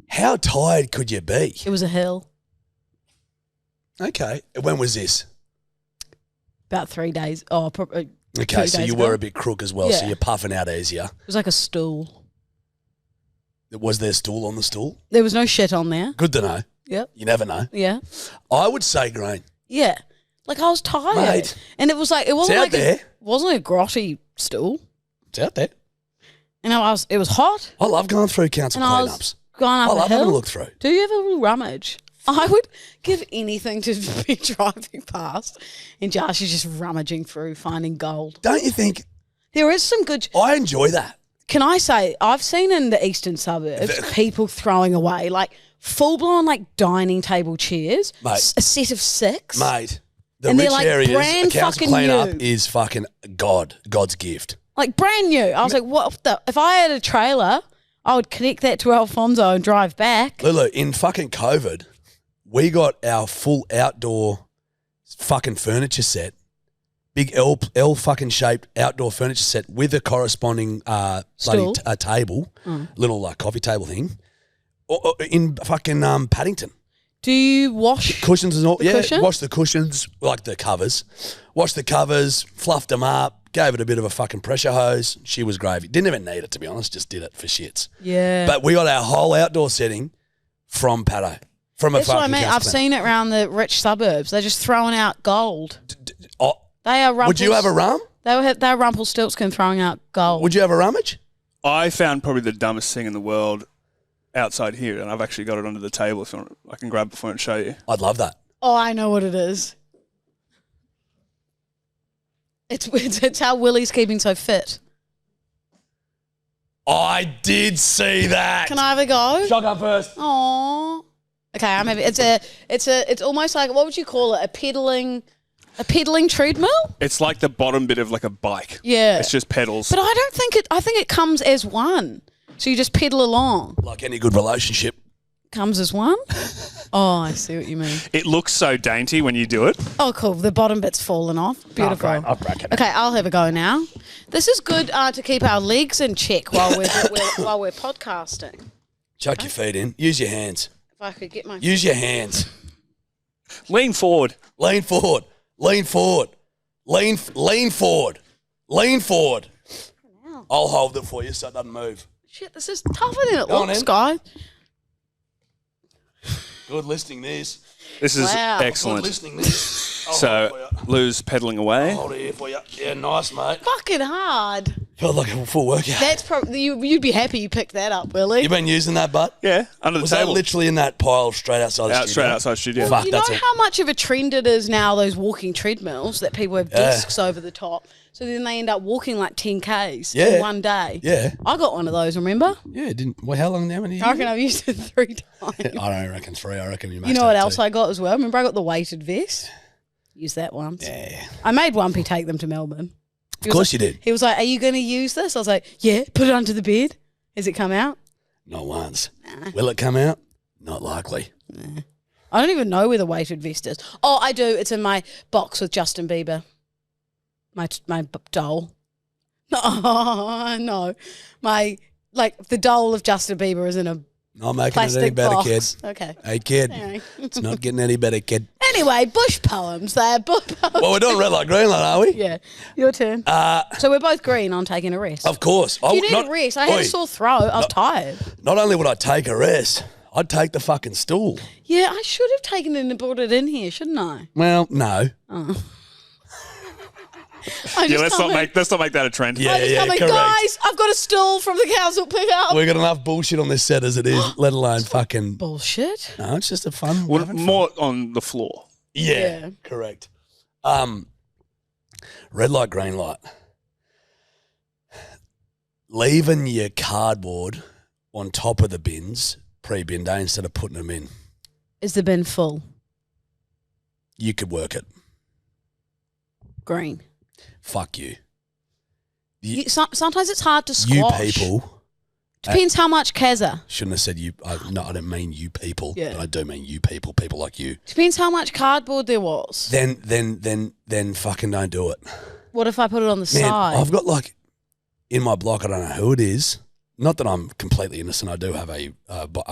Speaker 2: How tired could you be?
Speaker 1: It was a hill.
Speaker 2: Okay. When was this?
Speaker 1: About 3 days. Oh, probably.
Speaker 2: Okay,
Speaker 1: 2
Speaker 2: so
Speaker 1: days
Speaker 2: you
Speaker 1: ago.
Speaker 2: were a bit crook as well, so
Speaker 1: Yeah.
Speaker 2: you're puffing out easier.
Speaker 1: It was like a stool.
Speaker 2: Was there stool on the stool?
Speaker 1: There was no shit on there.
Speaker 2: Good to know.
Speaker 1: Yep.
Speaker 2: You never know.
Speaker 1: Yeah.
Speaker 2: I would say green.
Speaker 1: Yeah. Like I was tired.
Speaker 2: Mate.
Speaker 1: And it was like, it wasn't
Speaker 2: out
Speaker 1: like
Speaker 2: there.
Speaker 1: wasn't a grotty stool.
Speaker 2: It's out there.
Speaker 1: And it was hot.
Speaker 2: I love going through council
Speaker 1: And I was
Speaker 2: cleanups.
Speaker 1: going
Speaker 2: I
Speaker 1: up a
Speaker 2: love having a
Speaker 1: hill.
Speaker 2: look through.
Speaker 1: Do you ever rummage? I would give anything to be driving past and Jarchy's just rummaging through, finding gold.
Speaker 2: Don't you think?
Speaker 1: There is some good.
Speaker 2: I enjoy that.
Speaker 1: Can I say, I've seen in the eastern suburbs people throwing away like full blown like dining table chairs,
Speaker 2: Mate.
Speaker 1: a set of 6.
Speaker 2: Mate, the
Speaker 1: And they're
Speaker 2: rich
Speaker 1: like
Speaker 2: areas, a
Speaker 1: brand
Speaker 2: council
Speaker 1: fucking
Speaker 2: cleanup
Speaker 1: new.
Speaker 2: is fucking God's gift.
Speaker 1: Like brand new. I was like, what the? If I had a trailer, I would connect that to Alfonso and drive back.
Speaker 2: Lulu, in fucking COVID, we got our full outdoor fucking furniture set, big L fucking shaped outdoor furniture set with a corresponding
Speaker 1: Stool.
Speaker 2: table, little coffee table thing, in fucking Paddington.
Speaker 1: Do you wash?
Speaker 2: Cushions and all. Yeah,
Speaker 1: cushions?
Speaker 2: wash the cushions, like the covers. Wash the covers, fluffed them up, gave it a bit of a fucking pressure hose. She was gravy. Didn't even need it, to be honest, just did it for shits.
Speaker 1: Yeah.
Speaker 2: But we got our whole outdoor setting from Paddo. From a
Speaker 1: That's what I
Speaker 2: fucking
Speaker 1: mean.
Speaker 2: council
Speaker 1: I've seen it around the rich suburbs. They're just throwing out gold.
Speaker 2: Oh,
Speaker 1: They are
Speaker 2: would you have a rum?
Speaker 1: They're Rumpelstiltskin throwing out gold.
Speaker 2: Would you have a rummage?
Speaker 3: I found probably the dumbest thing in the world outside here, and I've actually got it under the table. If you want, I can grab it for you and show you.
Speaker 2: I'd love that.
Speaker 1: Oh, I know what it is. It's how Willie's keeping so fit.
Speaker 2: I did see that.
Speaker 1: Can I have a go?
Speaker 2: Shotgun first.
Speaker 1: Aww. Okay, I'm happy. It's almost like, what would you call it? A pedaling treadmill?
Speaker 3: It's like the bottom bit of like a bike.
Speaker 1: Yeah.
Speaker 3: It's just pedals.
Speaker 1: But I don't think I think it comes as one. So you just pedal along.
Speaker 2: Like any good relationship.
Speaker 1: Comes as one? Oh, I see what you mean.
Speaker 3: It looks so dainty when you do it.
Speaker 1: Oh, cool. The bottom bit's fallen off. Beautiful.
Speaker 2: I'll crack it.
Speaker 1: Okay, I'll have a go now. This is good to keep our legs in check while we're podcasting.
Speaker 2: Chuck your feet in. Use your hands.
Speaker 1: If I could get my
Speaker 2: Use your hands.
Speaker 3: Lean forward.
Speaker 2: Lean forward. Lean forward. Lean forward. Lean forward. I'll hold it for you so it doesn't move.
Speaker 1: Shit, this is tougher than it
Speaker 2: Go on
Speaker 1: looks,
Speaker 2: in.
Speaker 1: guys.
Speaker 2: Good listening, this.
Speaker 3: This is
Speaker 1: Wow.
Speaker 2: Good
Speaker 3: excellent.
Speaker 2: listening, this. I'll hold it
Speaker 3: So
Speaker 2: for you.
Speaker 3: Lou's pedaling away.
Speaker 2: I'll hold it here for you. Yeah, nice, mate.
Speaker 1: Fucking hard.
Speaker 2: Felt like a full workout.
Speaker 1: That's probably you'd be happy you picked that up, Willie.
Speaker 2: You been using that, butt?
Speaker 3: Yeah, under the
Speaker 2: Was that
Speaker 3: table.
Speaker 2: literally in that pile straight outside the studio?
Speaker 3: Straight outside studio.
Speaker 2: Fuck,
Speaker 1: you know
Speaker 2: that's it.
Speaker 1: how much of a trend it is now, those walking treadmills that people have discs over the top. So then they end up walking like 10Ks in one day.
Speaker 2: Yeah.
Speaker 1: I got one of those, remember?
Speaker 2: Yeah, didn't. Well, how long now? Many
Speaker 1: I reckon I've used it 3 times.
Speaker 2: I don't reckon 3. I reckon you
Speaker 1: You know what else I got as well? Remember I got the weighted vest? Used that once.
Speaker 2: Yeah.
Speaker 1: I made Wumpy take them to Melbourne.
Speaker 2: Of course you did.
Speaker 1: He was like, are you going to use this? I was like, yeah, put it under the bed. Has it come out?
Speaker 2: Not once. Will it come out? Not likely.
Speaker 1: I don't even know where the weighted vest is. Oh, I do. It's in my box with Justin Bieber. My doll. Oh, no. The doll of Justin Bieber is in a
Speaker 2: Not making it
Speaker 1: plastic
Speaker 2: any better,
Speaker 1: box.
Speaker 2: kid.
Speaker 1: Okay.
Speaker 2: Hey, kid.
Speaker 1: Anyway.
Speaker 2: It's not getting any better, kid.
Speaker 1: Anyway, bush poems. They're bush poems.
Speaker 2: Well, we're doing red light, green light, are we?
Speaker 1: Yeah, your turn. So we're both green on taking a rest.
Speaker 2: Of course.
Speaker 1: You need a rest. I had a sore throat. I was tired.
Speaker 2: Not only would I take a rest, I'd take the fucking stool.
Speaker 1: Yeah, I should have taken it and brought it in here, shouldn't I?
Speaker 2: Well, no.
Speaker 3: Yeah, let's not make that a trend.
Speaker 2: Yeah,
Speaker 1: I just come in,
Speaker 2: correct.
Speaker 1: guys, I've got a stool from the council pickup.
Speaker 2: We've got enough bullshit on this set as it is, let alone fucking...
Speaker 1: Bullshit.
Speaker 2: No, it's just a fun...
Speaker 3: Well,
Speaker 2: having fun.
Speaker 3: more on the floor.
Speaker 2: Yeah, correct. Red light, green light. Leaving your cardboard on top of the bins pre-bin day instead of putting them in.
Speaker 1: Is the bin full?
Speaker 2: You could work it.
Speaker 1: Green.
Speaker 2: Fuck you.
Speaker 1: Sometimes it's hard to
Speaker 2: You
Speaker 1: squash.
Speaker 2: people.
Speaker 1: Depends how much Kazza.
Speaker 2: Shouldn't have said you. No, I don't mean you people.
Speaker 1: Yeah.
Speaker 2: But I do mean you people like you.
Speaker 1: Depends how much cardboard there was.
Speaker 2: Then fucking don't do it.
Speaker 1: What if I put it on the
Speaker 2: Man,
Speaker 1: side?
Speaker 2: I've got like in my block. I don't know who it is. Not that I'm completely innocent. I do have a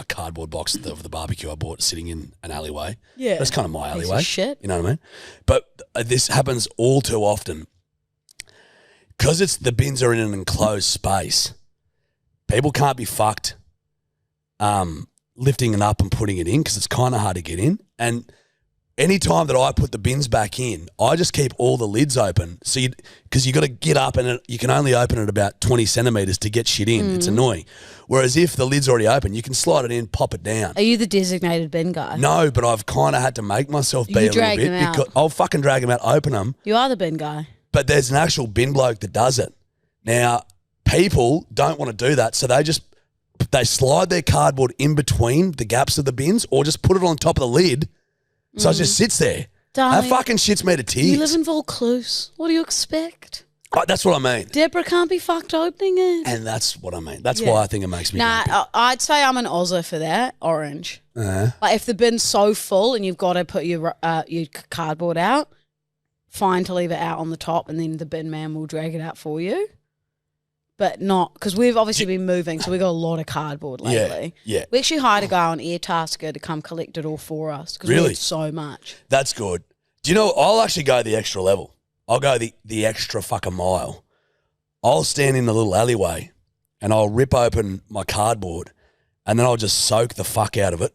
Speaker 2: cardboard box of the barbecue I bought sitting in an alleyway.
Speaker 1: Yeah.
Speaker 2: That's kind of my
Speaker 1: Piece of
Speaker 2: alleyway.
Speaker 1: shit.
Speaker 2: You know what I mean? But this happens all too often because the bins are in an enclosed space. People can't be fucked lifting it up and putting it in because it's kind of hard to get in. And any time that I put the bins back in, I just keep all the lids open. So because you got to get up and you can only open it about 20 centimetres to get shit in. It's annoying. Whereas if the lid's already open, you can slide it in, pop it down.
Speaker 1: Are you the designated bin guy?
Speaker 2: No, but I've kind of had to make myself be
Speaker 1: You
Speaker 2: a little
Speaker 1: drag
Speaker 2: bit.
Speaker 1: them out.
Speaker 2: Because I'll fucking drag them out, open them.
Speaker 1: You are the bin guy.
Speaker 2: But there's an actual bin bloke that does it. Now, people don't want to do that, so they slide their cardboard in between the gaps of the bins or just put it on top of the lid so it just sits there.
Speaker 1: Darling,
Speaker 2: That fucking shit's me to tears.
Speaker 1: you live in Vaucluse. What do you expect?
Speaker 2: That's what I mean.
Speaker 1: Deborah can't be fucked opening it.
Speaker 2: And that's what I mean. That's
Speaker 1: Yeah.
Speaker 2: why I think it makes me happy.
Speaker 1: I'd say I'm an Ozzer for that. Orange.
Speaker 2: Uh-huh.
Speaker 1: Like if the bin's so full and you've got to put your cardboard out, fine to leave it out on the top and then the bin man will drag it out for you. But not, because we've obviously been moving, so we've got a lot of cardboard lately.
Speaker 2: Yeah.
Speaker 1: We actually hired a guy on Airtasker to come collect it all for us because we
Speaker 2: Really?
Speaker 1: had so much.
Speaker 2: That's good. Do you know, I'll actually go the extra level. I'll go the extra fucking mile. I'll stand in the little alleyway and I'll rip open my cardboard and then I'll just soak the fuck out of it,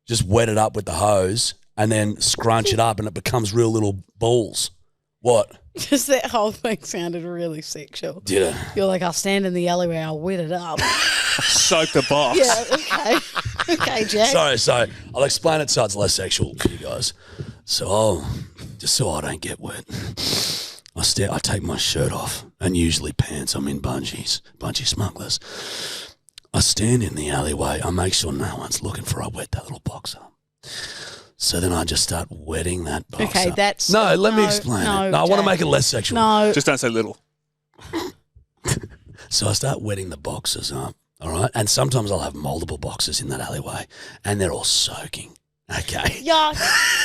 Speaker 2: just wet it up with the hose and then scrunch it up and it becomes real little balls. What?
Speaker 1: Just that whole thing sounded really sexual.
Speaker 2: Did it?
Speaker 1: You're like, I'll stand in the alleyway, I'll wet it up.
Speaker 3: Soak the box.
Speaker 1: Yeah, okay. Okay, Jack.
Speaker 2: Sorry. I'll explain it so it's less sexual for you guys. So just so I don't get wet, I take my shirt off and usually pants. I'm in bungee smugglers. I stand in the alleyway. I make sure no one's looking for. I wet that little box up. So then I just start wetting that box
Speaker 1: Okay,
Speaker 2: up.
Speaker 1: that's...
Speaker 2: No, let me explain
Speaker 1: no,
Speaker 2: it. No, I want to
Speaker 1: Jack.
Speaker 2: make it less sexual.
Speaker 1: No.
Speaker 3: Just don't say little.
Speaker 2: So I start wetting the boxes up, all right? And sometimes I'll have multiple boxes in that alleyway and they're all soaking, okay?
Speaker 1: Yeah.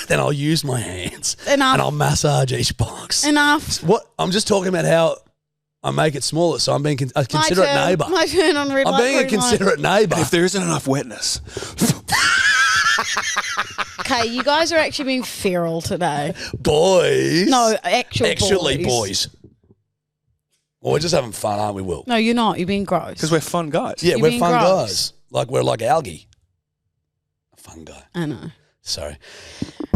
Speaker 2: Then I'll use my hands
Speaker 1: Enough.
Speaker 2: and I'll massage each box.
Speaker 1: Enough.
Speaker 2: What? I'm just talking about how I make it smaller, so I'm being a considerate neighbour.
Speaker 1: My turn on red
Speaker 2: I'm
Speaker 1: light,
Speaker 2: being a
Speaker 1: green light.
Speaker 2: considerate neighbour.
Speaker 3: If there isn't enough wetness.
Speaker 1: Okay, you guys are actually being feral today.
Speaker 2: Boys.
Speaker 1: No,
Speaker 2: Actually,
Speaker 1: boys.
Speaker 2: boys. Well, we're just having fun, aren't we, Will?
Speaker 1: No, you're not. You're being gross.
Speaker 3: Because we're fun guys.
Speaker 2: Yeah,
Speaker 1: You're
Speaker 2: we're
Speaker 1: being
Speaker 2: fun
Speaker 1: gross.
Speaker 2: guys. Like, we're like algae. A fun guy.
Speaker 1: I know.
Speaker 2: Sorry.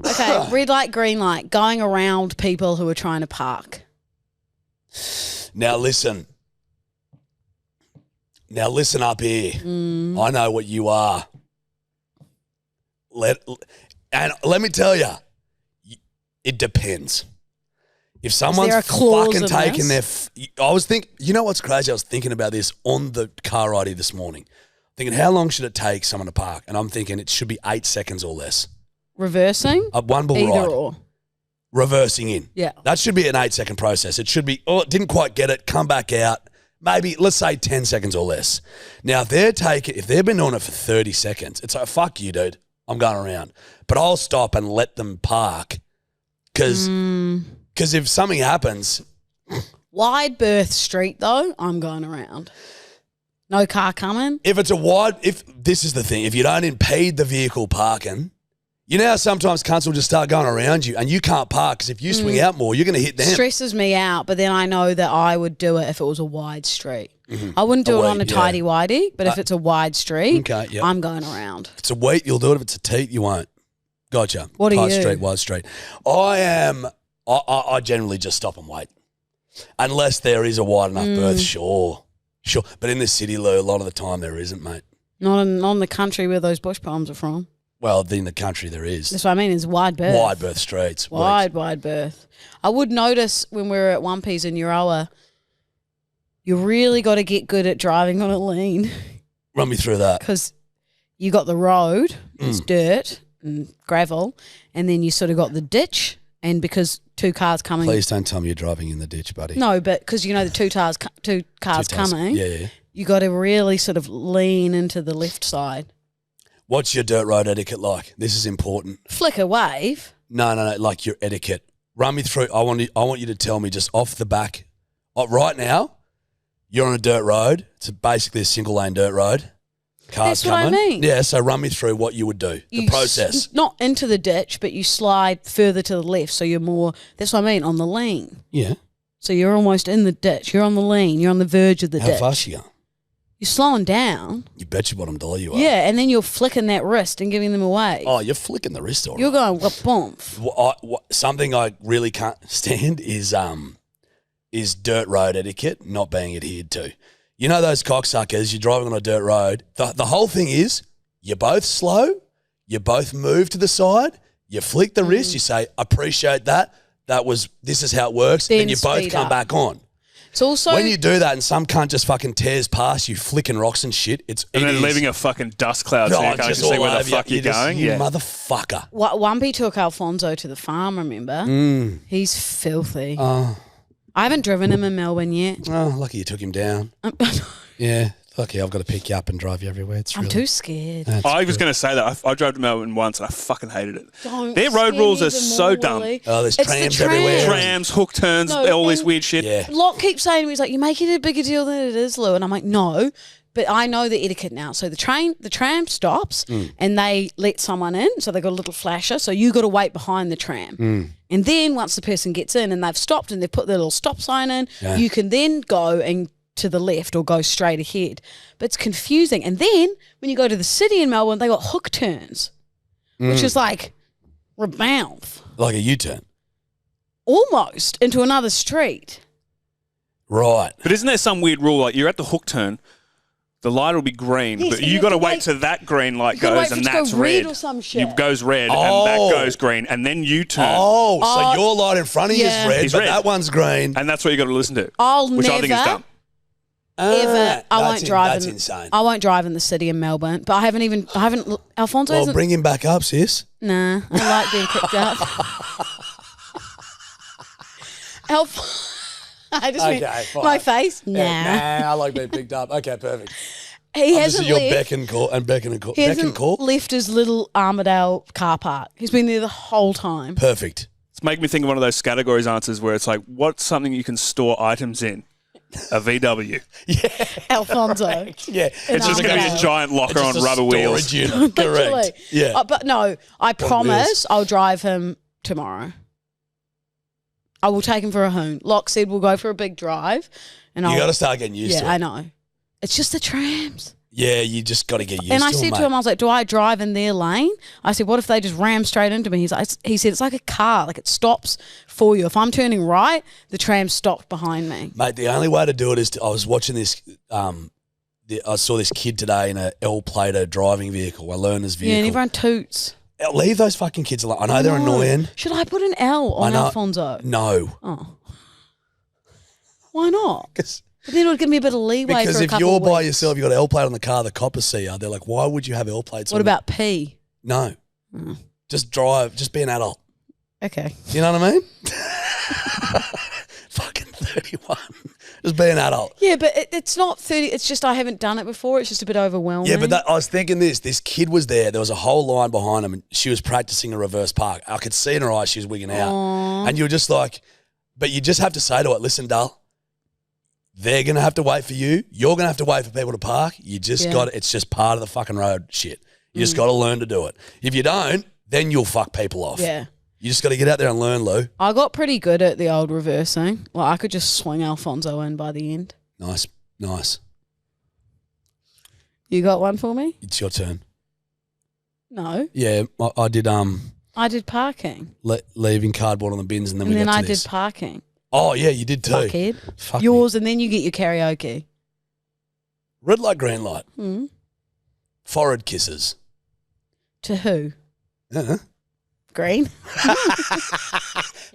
Speaker 1: Okay, red light, green light. Going around people who are trying to park.
Speaker 2: Now listen up here. I know what you are. Let me tell you, it depends. If someone's
Speaker 1: there a clause
Speaker 2: fucking
Speaker 1: in
Speaker 2: taking
Speaker 1: this?
Speaker 2: you know what's crazy? I was thinking about this on the car ride here this morning. Thinking, how long should it take someone to park? And I'm thinking it should be 8 seconds or less.
Speaker 1: Reversing?
Speaker 2: One ball
Speaker 1: Either
Speaker 2: ride.
Speaker 1: or.
Speaker 2: Reversing in.
Speaker 1: Yeah.
Speaker 2: That should be an 8-second process. It should be, didn't quite get it, come back out. Maybe, let's say 10 seconds or less. Now, if they've been doing it for 30 seconds, it's like, fuck you, dude. I'm going around. But I'll stop and let them park because if something happens.
Speaker 1: Wide berth street, though, I'm going around. No car coming.
Speaker 2: If this is the thing, if you don't impede the vehicle parking, you know how sometimes cunts will just start going around you and you can't park because if you swing out more, you're going to hit them.
Speaker 1: Stresses me out, but then I know that I would do it if it was a wide street. I wouldn't do it on a tidy-whitey, but if it's a wide street, I'm going around.
Speaker 2: If it's a wheat, you'll do it. If it's a teat, you won't. Gotcha.
Speaker 1: What are
Speaker 2: Tight
Speaker 1: you?
Speaker 2: Street, wide street. I generally just stop and wait. Unless there is a wide enough berth, sure. But in the city, Lou, a lot of the time there isn't, mate.
Speaker 1: Not in the country where those bush palms are from.
Speaker 2: Well, in the country there is.
Speaker 1: That's what I mean, is wide berth.
Speaker 2: Wide berth streets.
Speaker 1: Wide berth. I would notice when we were at One Piece in Euroa, you really got to get good at driving on a lean
Speaker 2: Run me through that.
Speaker 1: because you got the road, it's dirt and gravel, and then you sort of got the ditch, and because two cars coming.
Speaker 2: Please don't tell me you're driving in the ditch, buddy.
Speaker 1: No, but because you know the two cars coming,
Speaker 2: Yeah.
Speaker 1: you got to really sort of lean into the left side.
Speaker 2: What's your dirt road etiquette like? This is important.
Speaker 1: Flicker wave.
Speaker 2: No, like your etiquette. Run me through. I want you to tell me just off the back. Right now, you're on a dirt road. It's basically a single lane dirt road. Cars
Speaker 1: That's what I
Speaker 2: coming.
Speaker 1: mean.
Speaker 2: Yeah, so run me through what you would do. The process.
Speaker 1: Not into the ditch, but you slide further to the left, so you're more. That's what I mean, on the lean.
Speaker 2: Yeah.
Speaker 1: So you're almost in the ditch. You're on the lean. You're on the verge of the
Speaker 2: How
Speaker 1: ditch.
Speaker 2: fast you going?
Speaker 1: You're slowing down.
Speaker 2: You bet your bottom dollar you are.
Speaker 1: Yeah, and then you're flicking that wrist and giving them away.
Speaker 2: Oh, you're flicking the wrist all right.
Speaker 1: You're going boom.
Speaker 2: Something I really can't stand is dirt road etiquette not being adhered to. You know those cocksuckers, you're driving on a dirt road. The whole thing is you're both slow, you both move to the side, you flick the wrist, you say, appreciate that. This is how it works,
Speaker 1: Then
Speaker 2: and you both
Speaker 1: speed
Speaker 2: come
Speaker 1: up.
Speaker 2: back on.
Speaker 1: It's also
Speaker 2: When you do that and some cunt just fucking tears past you, flicking rocks and shit,
Speaker 3: And then leaving a fucking dust cloud so you can't
Speaker 2: just
Speaker 3: see
Speaker 2: all
Speaker 3: where the
Speaker 2: over
Speaker 3: fuck
Speaker 2: you.
Speaker 3: you're going.
Speaker 2: You
Speaker 3: Yeah.
Speaker 2: motherfucker.
Speaker 1: Wumpy took Alfonso to the farm, remember? He's filthy.
Speaker 2: Oh,
Speaker 1: I haven't driven him in Melbourne yet.
Speaker 2: lucky you took him down. Yeah, lucky I've got to pick you up and drive you everywhere.
Speaker 1: I'm too scared.
Speaker 3: I was going to say that. I drove to Melbourne once and I fucking hated it.
Speaker 1: Don't
Speaker 3: Their road
Speaker 1: scare
Speaker 3: rules
Speaker 1: me
Speaker 3: are
Speaker 1: even
Speaker 3: so
Speaker 1: more,
Speaker 3: dumb.
Speaker 1: Willie.
Speaker 2: Oh, there's
Speaker 1: It's the
Speaker 2: trams
Speaker 1: tram.
Speaker 2: everywhere.
Speaker 3: Trams, hook turns,
Speaker 1: No,
Speaker 3: all this
Speaker 1: and-
Speaker 3: weird shit.
Speaker 2: Yeah.
Speaker 1: Locke keeps saying to me, he's like, you make it a bigger deal than it is, Lou. And I'm like, no. But I know the etiquette now. So the tram stops and they let someone in. So they've got a little flasher. So you got to wait behind the tram. And then once the person gets in and they've stopped and they've put their little stop sign in, you can then go and to the left or go straight ahead. But it's confusing. And then when you go to the city in Melbourne, they got hook turns, which is like mouth.
Speaker 2: Like a U-turn.
Speaker 1: Almost into another street.
Speaker 2: Right.
Speaker 3: But isn't there some weird rule? Like you're at the hook turn, the light will be green,
Speaker 1: Yes,
Speaker 3: but
Speaker 1: and
Speaker 3: you
Speaker 1: you
Speaker 3: got to
Speaker 1: have to
Speaker 3: wait
Speaker 1: wait-
Speaker 3: till that green light
Speaker 1: You gotta
Speaker 3: goes
Speaker 1: wait for
Speaker 3: and
Speaker 1: it to go
Speaker 3: that's
Speaker 1: red
Speaker 3: red.
Speaker 1: or some shit.
Speaker 3: It goes red and
Speaker 2: Oh.
Speaker 3: that goes green and then you turn.
Speaker 2: Oh,
Speaker 1: Oh,
Speaker 2: so your light in front of you
Speaker 1: yeah.
Speaker 2: is red,
Speaker 3: Is
Speaker 2: but
Speaker 3: red.
Speaker 2: that one's green.
Speaker 3: And that's what you got to listen to.
Speaker 1: I'll
Speaker 3: which I think is
Speaker 1: never-
Speaker 3: dumb.
Speaker 1: Ever, I won't drive.
Speaker 2: That's
Speaker 1: in,
Speaker 2: insane.
Speaker 1: I won't drive in the city in Melbourne. But I haven't. Alfonso
Speaker 2: Well,
Speaker 1: isn't.
Speaker 2: bring him back up, sis.
Speaker 1: Nah, I like being picked up. I just
Speaker 2: Okay,
Speaker 1: went,
Speaker 2: fine.
Speaker 1: my face. Nah,
Speaker 2: I like being picked up. Okay, perfect.
Speaker 1: he
Speaker 2: This
Speaker 1: hasn't
Speaker 2: is your
Speaker 1: left.
Speaker 2: beck and call.
Speaker 1: He hasn't left his little Armadale car park. He's been there the whole time.
Speaker 2: Perfect.
Speaker 3: It's making me think of one of those categories answers where it's like, what's something you can store items in? A VW.
Speaker 1: Alfonso.
Speaker 2: Yeah.
Speaker 3: It's just going to be a giant locker on rubber wheels.
Speaker 2: Unit. Correct. Yeah.
Speaker 1: But no, I promise I'll drive him tomorrow. I will take him for a hoon. Locke said we'll go for a big drive. And
Speaker 2: You got to start getting used to it.
Speaker 1: Yeah, I know. It's just the trams.
Speaker 2: Yeah, you just got to get used to it.
Speaker 1: And I said to him, I was like, do I drive in their lane? I said, what if they just ram straight into me? He said, it's like a car. Like, it stops for you. If I'm turning right, the tram stopped behind me.
Speaker 2: Mate, the only way to do it is I was watching this. I saw this kid today in a L-plater driving vehicle, a learner's vehicle.
Speaker 1: Yeah, and everyone toots.
Speaker 2: Leave those fucking kids alone. I know they're annoying.
Speaker 1: Should I put an L on Alfonso?
Speaker 2: No.
Speaker 1: Oh. Why not? But then it would give me a bit of leeway
Speaker 2: because
Speaker 1: for a
Speaker 2: if
Speaker 1: couple
Speaker 2: you're
Speaker 1: of weeks.
Speaker 2: by yourself, you've got an L-plate on the car, the coppers see you. They're like, why would you have L-plates on?
Speaker 1: What about P?
Speaker 2: No. Just drive. Just be an adult.
Speaker 1: Okay.
Speaker 2: You know what I mean? Fucking 31. Just be an adult.
Speaker 1: Yeah, but it's not 30. It's just I haven't done it before. It's just a bit overwhelming.
Speaker 2: Yeah, but I was thinking this kid was there. There was a whole line behind him, and she was practicing a reverse park. I could see in her eyes she was wigging out.
Speaker 1: Aww.
Speaker 2: And you were just like, but you just have to say to it, listen, doll, they're going to have to wait for you. You're going to have to wait for people to park. You just got it's just part of the fucking road shit. You just got to learn to do it. If you don't, then you'll fuck people off.
Speaker 1: Yeah.
Speaker 2: You just got to get out there and learn, Lou.
Speaker 1: I got pretty good at the old reversing. Like, I could just swing Alfonso in by the end.
Speaker 2: Nice.
Speaker 1: You got one for me?
Speaker 2: It's your turn.
Speaker 1: No.
Speaker 2: Yeah, I did
Speaker 1: I did parking.
Speaker 2: leaving cardboard on the bins, and then
Speaker 1: And
Speaker 2: we
Speaker 1: then
Speaker 2: got to
Speaker 1: I
Speaker 2: this.
Speaker 1: did parking.
Speaker 2: Oh, yeah, you did too.
Speaker 1: Fuckhead.
Speaker 2: Fuck
Speaker 1: Yours, and then you get your karaoke.
Speaker 2: Red light, green light.
Speaker 1: Mm.
Speaker 2: Forehead kisses.
Speaker 1: To who?
Speaker 2: Uh-huh.
Speaker 1: Green?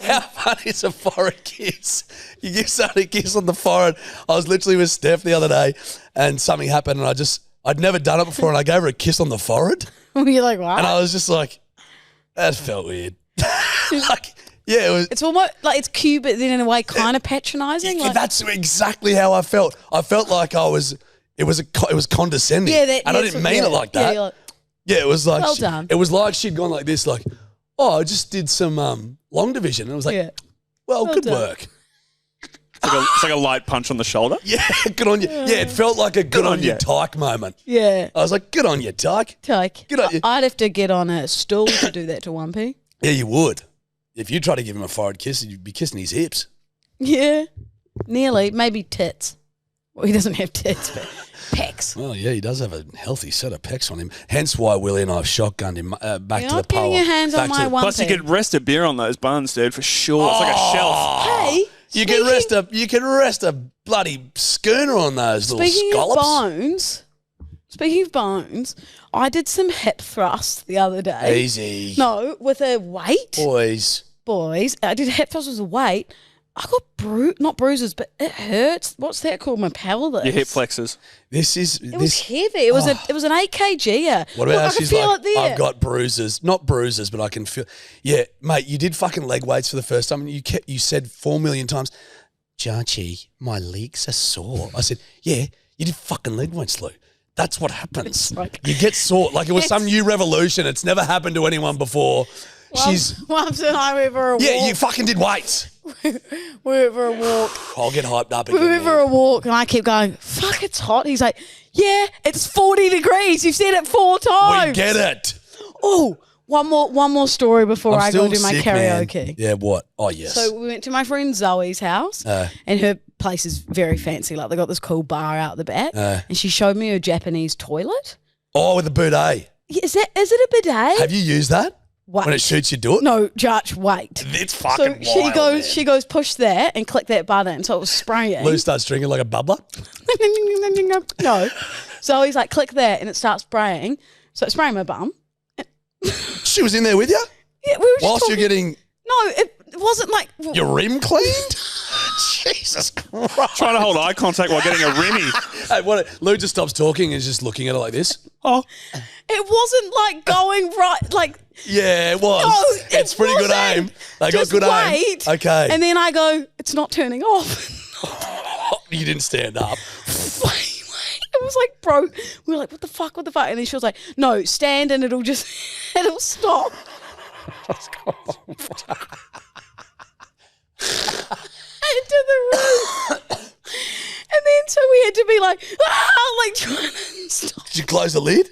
Speaker 2: How funny is a forehead kiss? You give somebody a kiss on the forehead. I was literally with Steph the other day and something happened and I'd never done it before and I gave her a kiss on the forehead.
Speaker 1: You're like, what?
Speaker 2: And I was just like, that felt weird. Like, yeah, it was.
Speaker 1: It's almost like it's cute, but then in a way kind of patronising.
Speaker 2: Yeah, that's exactly how I felt. I felt like it was condescending.
Speaker 1: Yeah,
Speaker 2: and I didn't mean it like that.
Speaker 1: Yeah, like,
Speaker 2: yeah, it was like,
Speaker 1: well done.
Speaker 2: It was like she'd gone like this, like, oh, I just did some long division. And I was like, well good
Speaker 1: done.
Speaker 2: work.
Speaker 3: It's like a light punch on the shoulder.
Speaker 2: Yeah, good on you. Yeah, it felt like a good on you, Tyke moment.
Speaker 1: Yeah.
Speaker 2: I was like, good on you, Tyke.
Speaker 1: Tyke.
Speaker 2: Good on you.
Speaker 1: I'd have to get on a stool to do that to 1P.
Speaker 2: Yeah, you would. If you try to give him a forehead kiss, you'd be kissing his hips.
Speaker 1: Yeah. Nearly. Maybe tits. Well, he doesn't have tits, but pecs.
Speaker 2: Well, yeah, he does have a healthy set of pecs on him. Hence why Willie and I shotgunned him back
Speaker 1: You're
Speaker 2: to the
Speaker 1: not getting
Speaker 2: pole.
Speaker 1: your hands on my 1P.
Speaker 3: Plus, you could rest a beer on those buns, dude, for sure. It's like a shelf.
Speaker 1: Hey.
Speaker 2: You can rest a bloody schooner on those little scallops.
Speaker 1: Speaking of bones, I did some hip thrusts the other day.
Speaker 2: Easy.
Speaker 1: No, with a weight.
Speaker 2: Boys.
Speaker 1: I did hip thrusts with a weight. I got not bruises, but it hurts. What's that called? My pelvis.
Speaker 3: Your hip flexors.
Speaker 1: It was heavy. It was an 8 kg.
Speaker 2: What about how
Speaker 1: I can
Speaker 2: she's
Speaker 1: feel
Speaker 2: like,
Speaker 1: it there.
Speaker 2: I've got bruises. Not bruises, but I can feel. Yeah, mate, you did fucking leg weights for the first time and you said 4 million times, Jarchy, my legs are sore. I said, yeah, you did fucking leg weights, Lou. That's what happens. You get sore. Like it was some new revolution. It's never happened to anyone before.
Speaker 1: Once and I went for a walk.
Speaker 2: Yeah, you fucking did weights.
Speaker 1: We went for a walk.
Speaker 2: I'll get hyped up
Speaker 1: We
Speaker 2: again.
Speaker 1: went for a walk and I keep going, fuck, it's hot. He's like, yeah, it's 40 degrees. You've said it 4 times.
Speaker 2: We get it.
Speaker 1: Oh, one more story before I go do my karaoke.
Speaker 2: Man. Yeah, what? Oh, yes.
Speaker 1: So we went to my friend Zoe's house and her place is very fancy. Like they got this cool bar out the back and she showed me her Japanese toilet.
Speaker 2: Oh, with the bidet.
Speaker 1: Yeah, is it a bidet?
Speaker 2: Have you used that?
Speaker 1: Wait.
Speaker 2: When it shoots, you do it?
Speaker 1: No, Jarch, wait.
Speaker 2: It's fucking wild,
Speaker 1: she goes, push that and click that button. So it was spraying.
Speaker 2: Lou starts drinking like a bubbler.
Speaker 1: No. Zoe's like, click that and it starts spraying. So it's spraying my bum.
Speaker 2: She was in there with you?
Speaker 1: Yeah, we were just
Speaker 2: Whilst you're
Speaker 1: talking.
Speaker 2: getting
Speaker 1: No, it wasn't like.
Speaker 2: your rim cleaned? Jesus Christ.
Speaker 3: Trying to hold eye contact while getting a rimmy.
Speaker 2: Hey, Lou just stops talking and is just looking at it like this.
Speaker 3: Oh.
Speaker 1: It wasn't like going right, like.
Speaker 2: Yeah, it was.
Speaker 1: No,
Speaker 2: it's pretty good
Speaker 1: wasn't.
Speaker 2: aim. They
Speaker 1: Just
Speaker 2: got good
Speaker 1: wait,
Speaker 2: aim. Okay.
Speaker 1: And then I go, it's not turning off.
Speaker 2: You didn't stand up.
Speaker 1: It was like, bro, we were like, what the fuck? And then she was like, no, stand and it'll stop. Into the room. like trying to stop.
Speaker 2: Did you close the lid?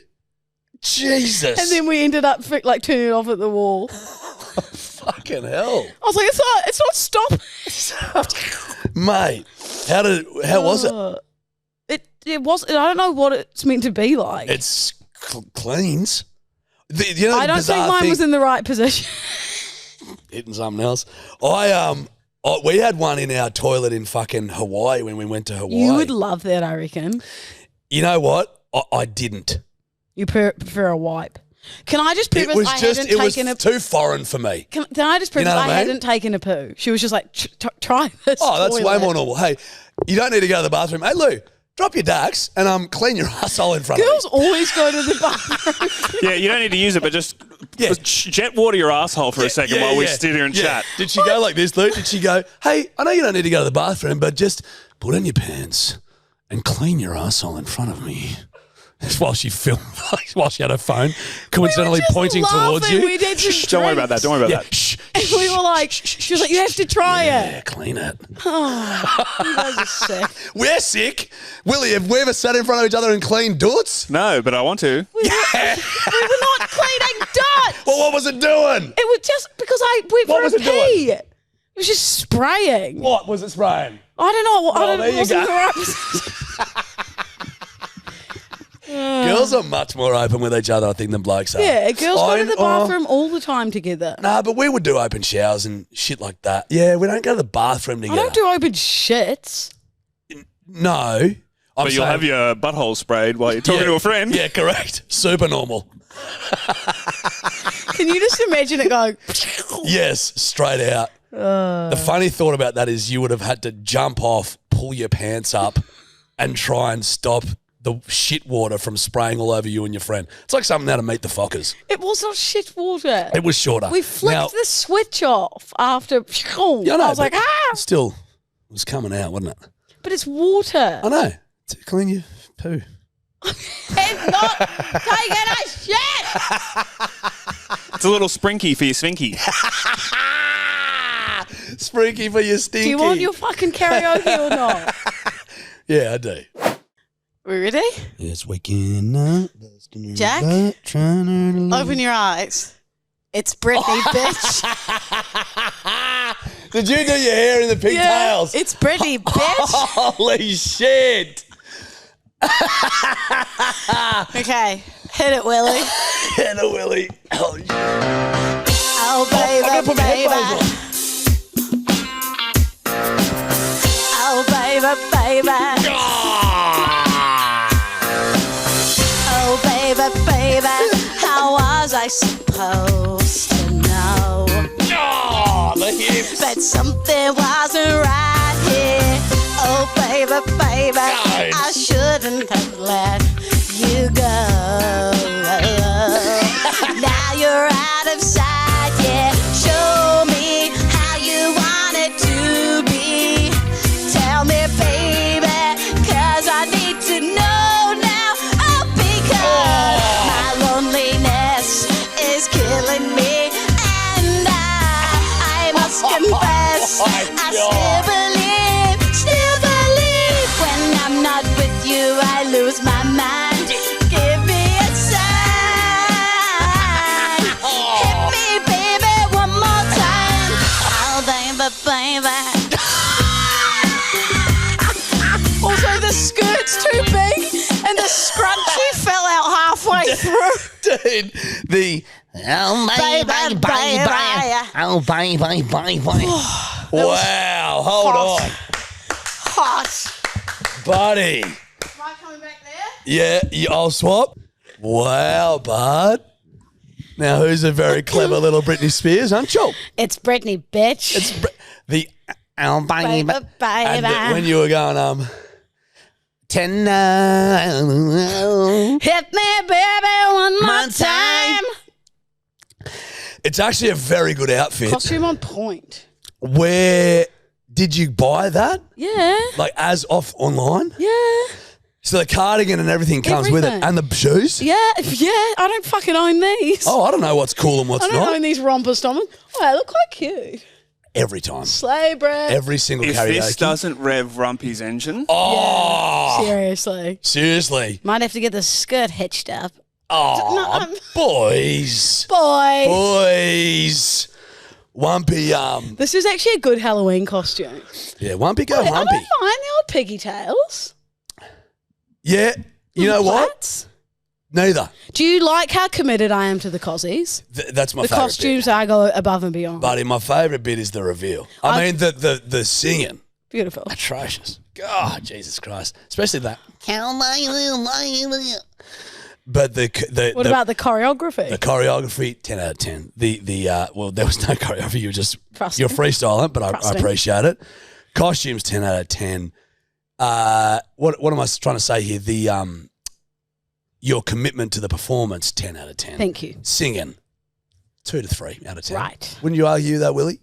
Speaker 2: Jesus.
Speaker 1: And then we ended up like turning it off at the wall.
Speaker 2: Fucking hell.
Speaker 1: I was like, it's not stopping.
Speaker 2: Mate, how was it?
Speaker 1: It was. I don't know what it's meant to be like.
Speaker 2: It's cleans. You know,
Speaker 1: I don't think mine was in the right position.
Speaker 2: Hitting something else. We had one in our toilet in fucking Hawaii when we went to Hawaii.
Speaker 1: You would love that, I reckon.
Speaker 2: You know what? I didn't.
Speaker 1: You prefer a wipe. Can I just preface?
Speaker 2: It was too foreign for me.
Speaker 1: Can I just preface? I hadn't taken a poo. She was just like, try this.
Speaker 2: Oh, that's
Speaker 1: toilet.
Speaker 2: way more normal. Hey, you don't need to go to the bathroom. Hey, Lou, drop your ducks and clean your asshole in front
Speaker 1: Girls
Speaker 2: of me.
Speaker 1: always go to the bathroom.
Speaker 3: Yeah, you don't need to use it, but just jet water your asshole for a second while we sit here and chat.
Speaker 2: Did she go like this, Lou? Did she go, hey, I know you don't need to go to the bathroom, but just put on your pants and clean your asshole in front of me? While she filmed, while she had her phone coincidentally pointing towards you.
Speaker 1: We did some
Speaker 3: Don't worry about that. Don't worry about that.
Speaker 2: Shh,
Speaker 1: And we were like, she was like, you have to try
Speaker 2: yeah,
Speaker 1: it.
Speaker 2: clean it.
Speaker 1: Oh, you guys are sick.
Speaker 2: We're sick. Willie, have we ever sat in front of each other and cleaned doots?
Speaker 3: No, but I want to.
Speaker 1: We were not cleaning dirt.
Speaker 2: Well, what was it doing?
Speaker 1: It was just because I went
Speaker 2: What
Speaker 1: for
Speaker 2: was
Speaker 1: a
Speaker 2: it doing?
Speaker 1: pee. It was just spraying.
Speaker 2: What was it spraying?
Speaker 1: I don't know.
Speaker 2: Well, there you go.
Speaker 1: go.
Speaker 2: Girls are much more open with each other, I think, than blokes are.
Speaker 1: Yeah, girls go to the bathroom all the time together.
Speaker 2: Nah, but we would do open showers and shit like that. Yeah, we don't go to the bathroom
Speaker 1: I
Speaker 2: together.
Speaker 1: don't do open shits.
Speaker 2: No.
Speaker 3: But you'll have your butthole sprayed while you're talking to a friend.
Speaker 2: Yeah, correct. Super normal.
Speaker 1: Can you just imagine it going?
Speaker 2: Yes, straight out. The funny thought about that is you would have had to jump off, pull your pants up, and try and stop the shit water from spraying all over you and your friend. It's like something out of Meet the Fockers.
Speaker 1: It was not shit water.
Speaker 2: It was shorter.
Speaker 1: We flicked the switch off after.
Speaker 2: Yeah,
Speaker 1: I was like,
Speaker 2: Still, it was coming out, wasn't it?
Speaker 1: But it's water.
Speaker 2: I know. To clean your poo.
Speaker 1: It's not taking a shit.
Speaker 3: It's a little sprinky for your svinky.
Speaker 2: Sprinky for your stinky.
Speaker 1: Do you want your fucking karaoke or not?
Speaker 2: Yeah, I do.
Speaker 1: We ready?
Speaker 2: Yes, waking up.
Speaker 1: Jack, open your eyes. It's Britney, bitch.
Speaker 2: Did you do your hair in the pigtails?
Speaker 1: It's Britney, bitch.
Speaker 2: Holy shit.
Speaker 1: Okay, hit it, Willie.
Speaker 2: Hit it, Willie. Holy shit.
Speaker 1: Oh, baby,
Speaker 2: I'm going to put my headphones on.
Speaker 1: Oh, baby, baby. Oh, baby, baby. How was I supposed to know
Speaker 2: The hips.
Speaker 1: that something wasn't right here? Oh, baby, baby. I shouldn't have let you go. Now you're out of sight, yeah. Show me how you want it to be. Tell me, baby, 'cause I need to know now. Oh, because my loneliness is killing me, and I must confess, I still believe when I'm not with you, I lose my mind. Give me a sign. Hit me, baby, one more time. Oh, baby, baby. Also, the skirt's too big and the scrunchie fell out halfway through.
Speaker 2: Dude,
Speaker 4: Oh, baby, baby. Oh, baby, baby.
Speaker 2: wow, hold on.
Speaker 1: Hot.
Speaker 2: Buddy.
Speaker 1: Am I coming back there?
Speaker 2: Yeah, I'll swap. Wow, bud. Now, who's a very clever little Britney Spears, aren't you?
Speaker 1: It's Britney, bitch.
Speaker 2: It's the
Speaker 4: Oh, baby.
Speaker 1: baby,
Speaker 2: and
Speaker 1: baby.
Speaker 2: when you were going, tonight.
Speaker 1: Hit me, baby, one more time.
Speaker 2: It's actually a very good outfit.
Speaker 1: Costume on point.
Speaker 2: Where did you buy that?
Speaker 1: Yeah.
Speaker 2: Like as off online?
Speaker 1: Yeah.
Speaker 2: So the cardigan and everything comes with it,
Speaker 1: Everything.
Speaker 2: and the shoes.
Speaker 1: Yeah. I don't fucking own these.
Speaker 2: Oh, I don't know what's cool and what's
Speaker 1: I don't
Speaker 2: not.
Speaker 1: own these romper stompers. Oh, they look quite cute.
Speaker 2: every time.
Speaker 1: Slay, Brett.
Speaker 2: Every single
Speaker 3: If
Speaker 2: karaoke.
Speaker 3: this doesn't rev Rumpy's engine,
Speaker 2: Oh,
Speaker 1: Seriously.
Speaker 2: seriously.
Speaker 1: Might have to get the skirt hitched up.
Speaker 2: Oh, boys.
Speaker 1: Boys.
Speaker 2: Wumpy,
Speaker 1: This is actually a good Halloween costume.
Speaker 2: yeah, Wumpy go
Speaker 1: I don't
Speaker 2: Wumpy.
Speaker 1: mind the old piggy tails.
Speaker 2: Yeah, you know what?
Speaker 1: Plats.
Speaker 2: Neither.
Speaker 1: Do you like how committed I am to the cozies?
Speaker 2: That's my
Speaker 1: The
Speaker 2: favourite
Speaker 1: costumes, I go above and beyond.
Speaker 2: bit. Buddy, my favourite bit is the reveal. I mean, the singing.
Speaker 1: Beautiful.
Speaker 2: Atrocious. God, Jesus Christ. Especially that.
Speaker 4: What
Speaker 2: But the
Speaker 1: What about the choreography?
Speaker 2: the choreography, 10 out of 10. Well, there was no choreography. You were just
Speaker 1: Trusting.
Speaker 2: you're freestyling, but I
Speaker 1: Trusting.
Speaker 2: appreciate it. Costumes, 10 out of 10. What am I trying to say here? Your commitment to the performance, 10 out of 10.
Speaker 1: Thank you.
Speaker 2: Singing, 2 to 3 out of 10.
Speaker 1: Right.
Speaker 2: Wouldn't you argue that, Willie?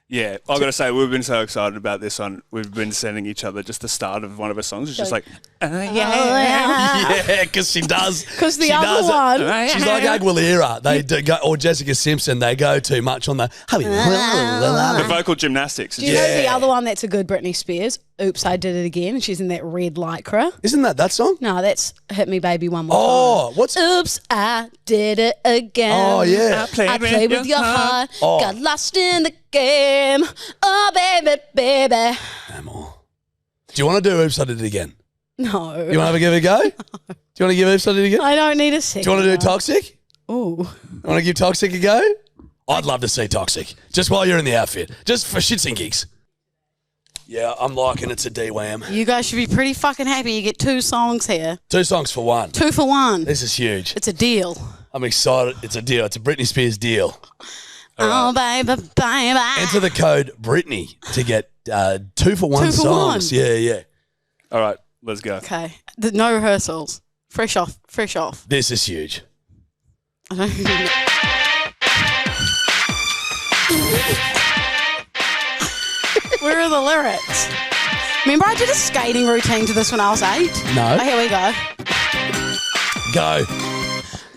Speaker 3: yeah, I've got to say, we've been so excited about this one. We've been sending each other just the start of one of her songs. It's just like,
Speaker 2: Yeah, because she does.
Speaker 1: 'Cause the
Speaker 2: she
Speaker 1: other
Speaker 2: does it.
Speaker 1: one-
Speaker 2: She's like Aguilera. They do go, or Jessica Simpson. They go too much on the.
Speaker 3: the vocal gymnastics.
Speaker 1: Do you know the other one that's a good Britney Spears? Oops, I Did It Again. She's in that red lycra.
Speaker 2: Isn't that song?
Speaker 1: No, that's Hit Me Baby One More
Speaker 2: Oh,
Speaker 1: Time.
Speaker 2: what's?
Speaker 1: Oops, I did it again.
Speaker 2: Oh, yeah.
Speaker 1: I played with your heart.
Speaker 2: Oh.
Speaker 1: Got lost in the game. Oh, baby, baby.
Speaker 2: No more. Do you want to do Oops, I Did It Again?
Speaker 1: No.
Speaker 2: You want to have a give it a go? Do you want to give Oops, I Did It Again?
Speaker 1: I don't need a second.
Speaker 2: Do you want to do Toxic?
Speaker 1: Ooh.
Speaker 2: You want to give Toxic a go? I'd love to see Toxic. Just while you're in the outfit. Just for shits and gigs. Yeah, I'm liking it's a D-Wham.
Speaker 1: You guys should be pretty fucking happy. You get 2 songs here.
Speaker 2: 2 songs for 1.
Speaker 1: 2 for 1.
Speaker 2: This is huge.
Speaker 1: It's a deal.
Speaker 2: I'm excited. It's a deal. It's a Britney Spears deal.
Speaker 1: Oh, baby, baby.
Speaker 2: Enter the code Britney to get 2 for 1
Speaker 1: 2 for
Speaker 2: songs.
Speaker 1: 1.
Speaker 2: Yeah.
Speaker 3: All right, let's go.
Speaker 1: Okay. No rehearsals. Fresh off.
Speaker 2: This is huge.
Speaker 1: I don't think Where are the lyrics? Remember I did a skating routine to this when I was 8?
Speaker 2: No.
Speaker 1: Oh, here we go.
Speaker 2: Go.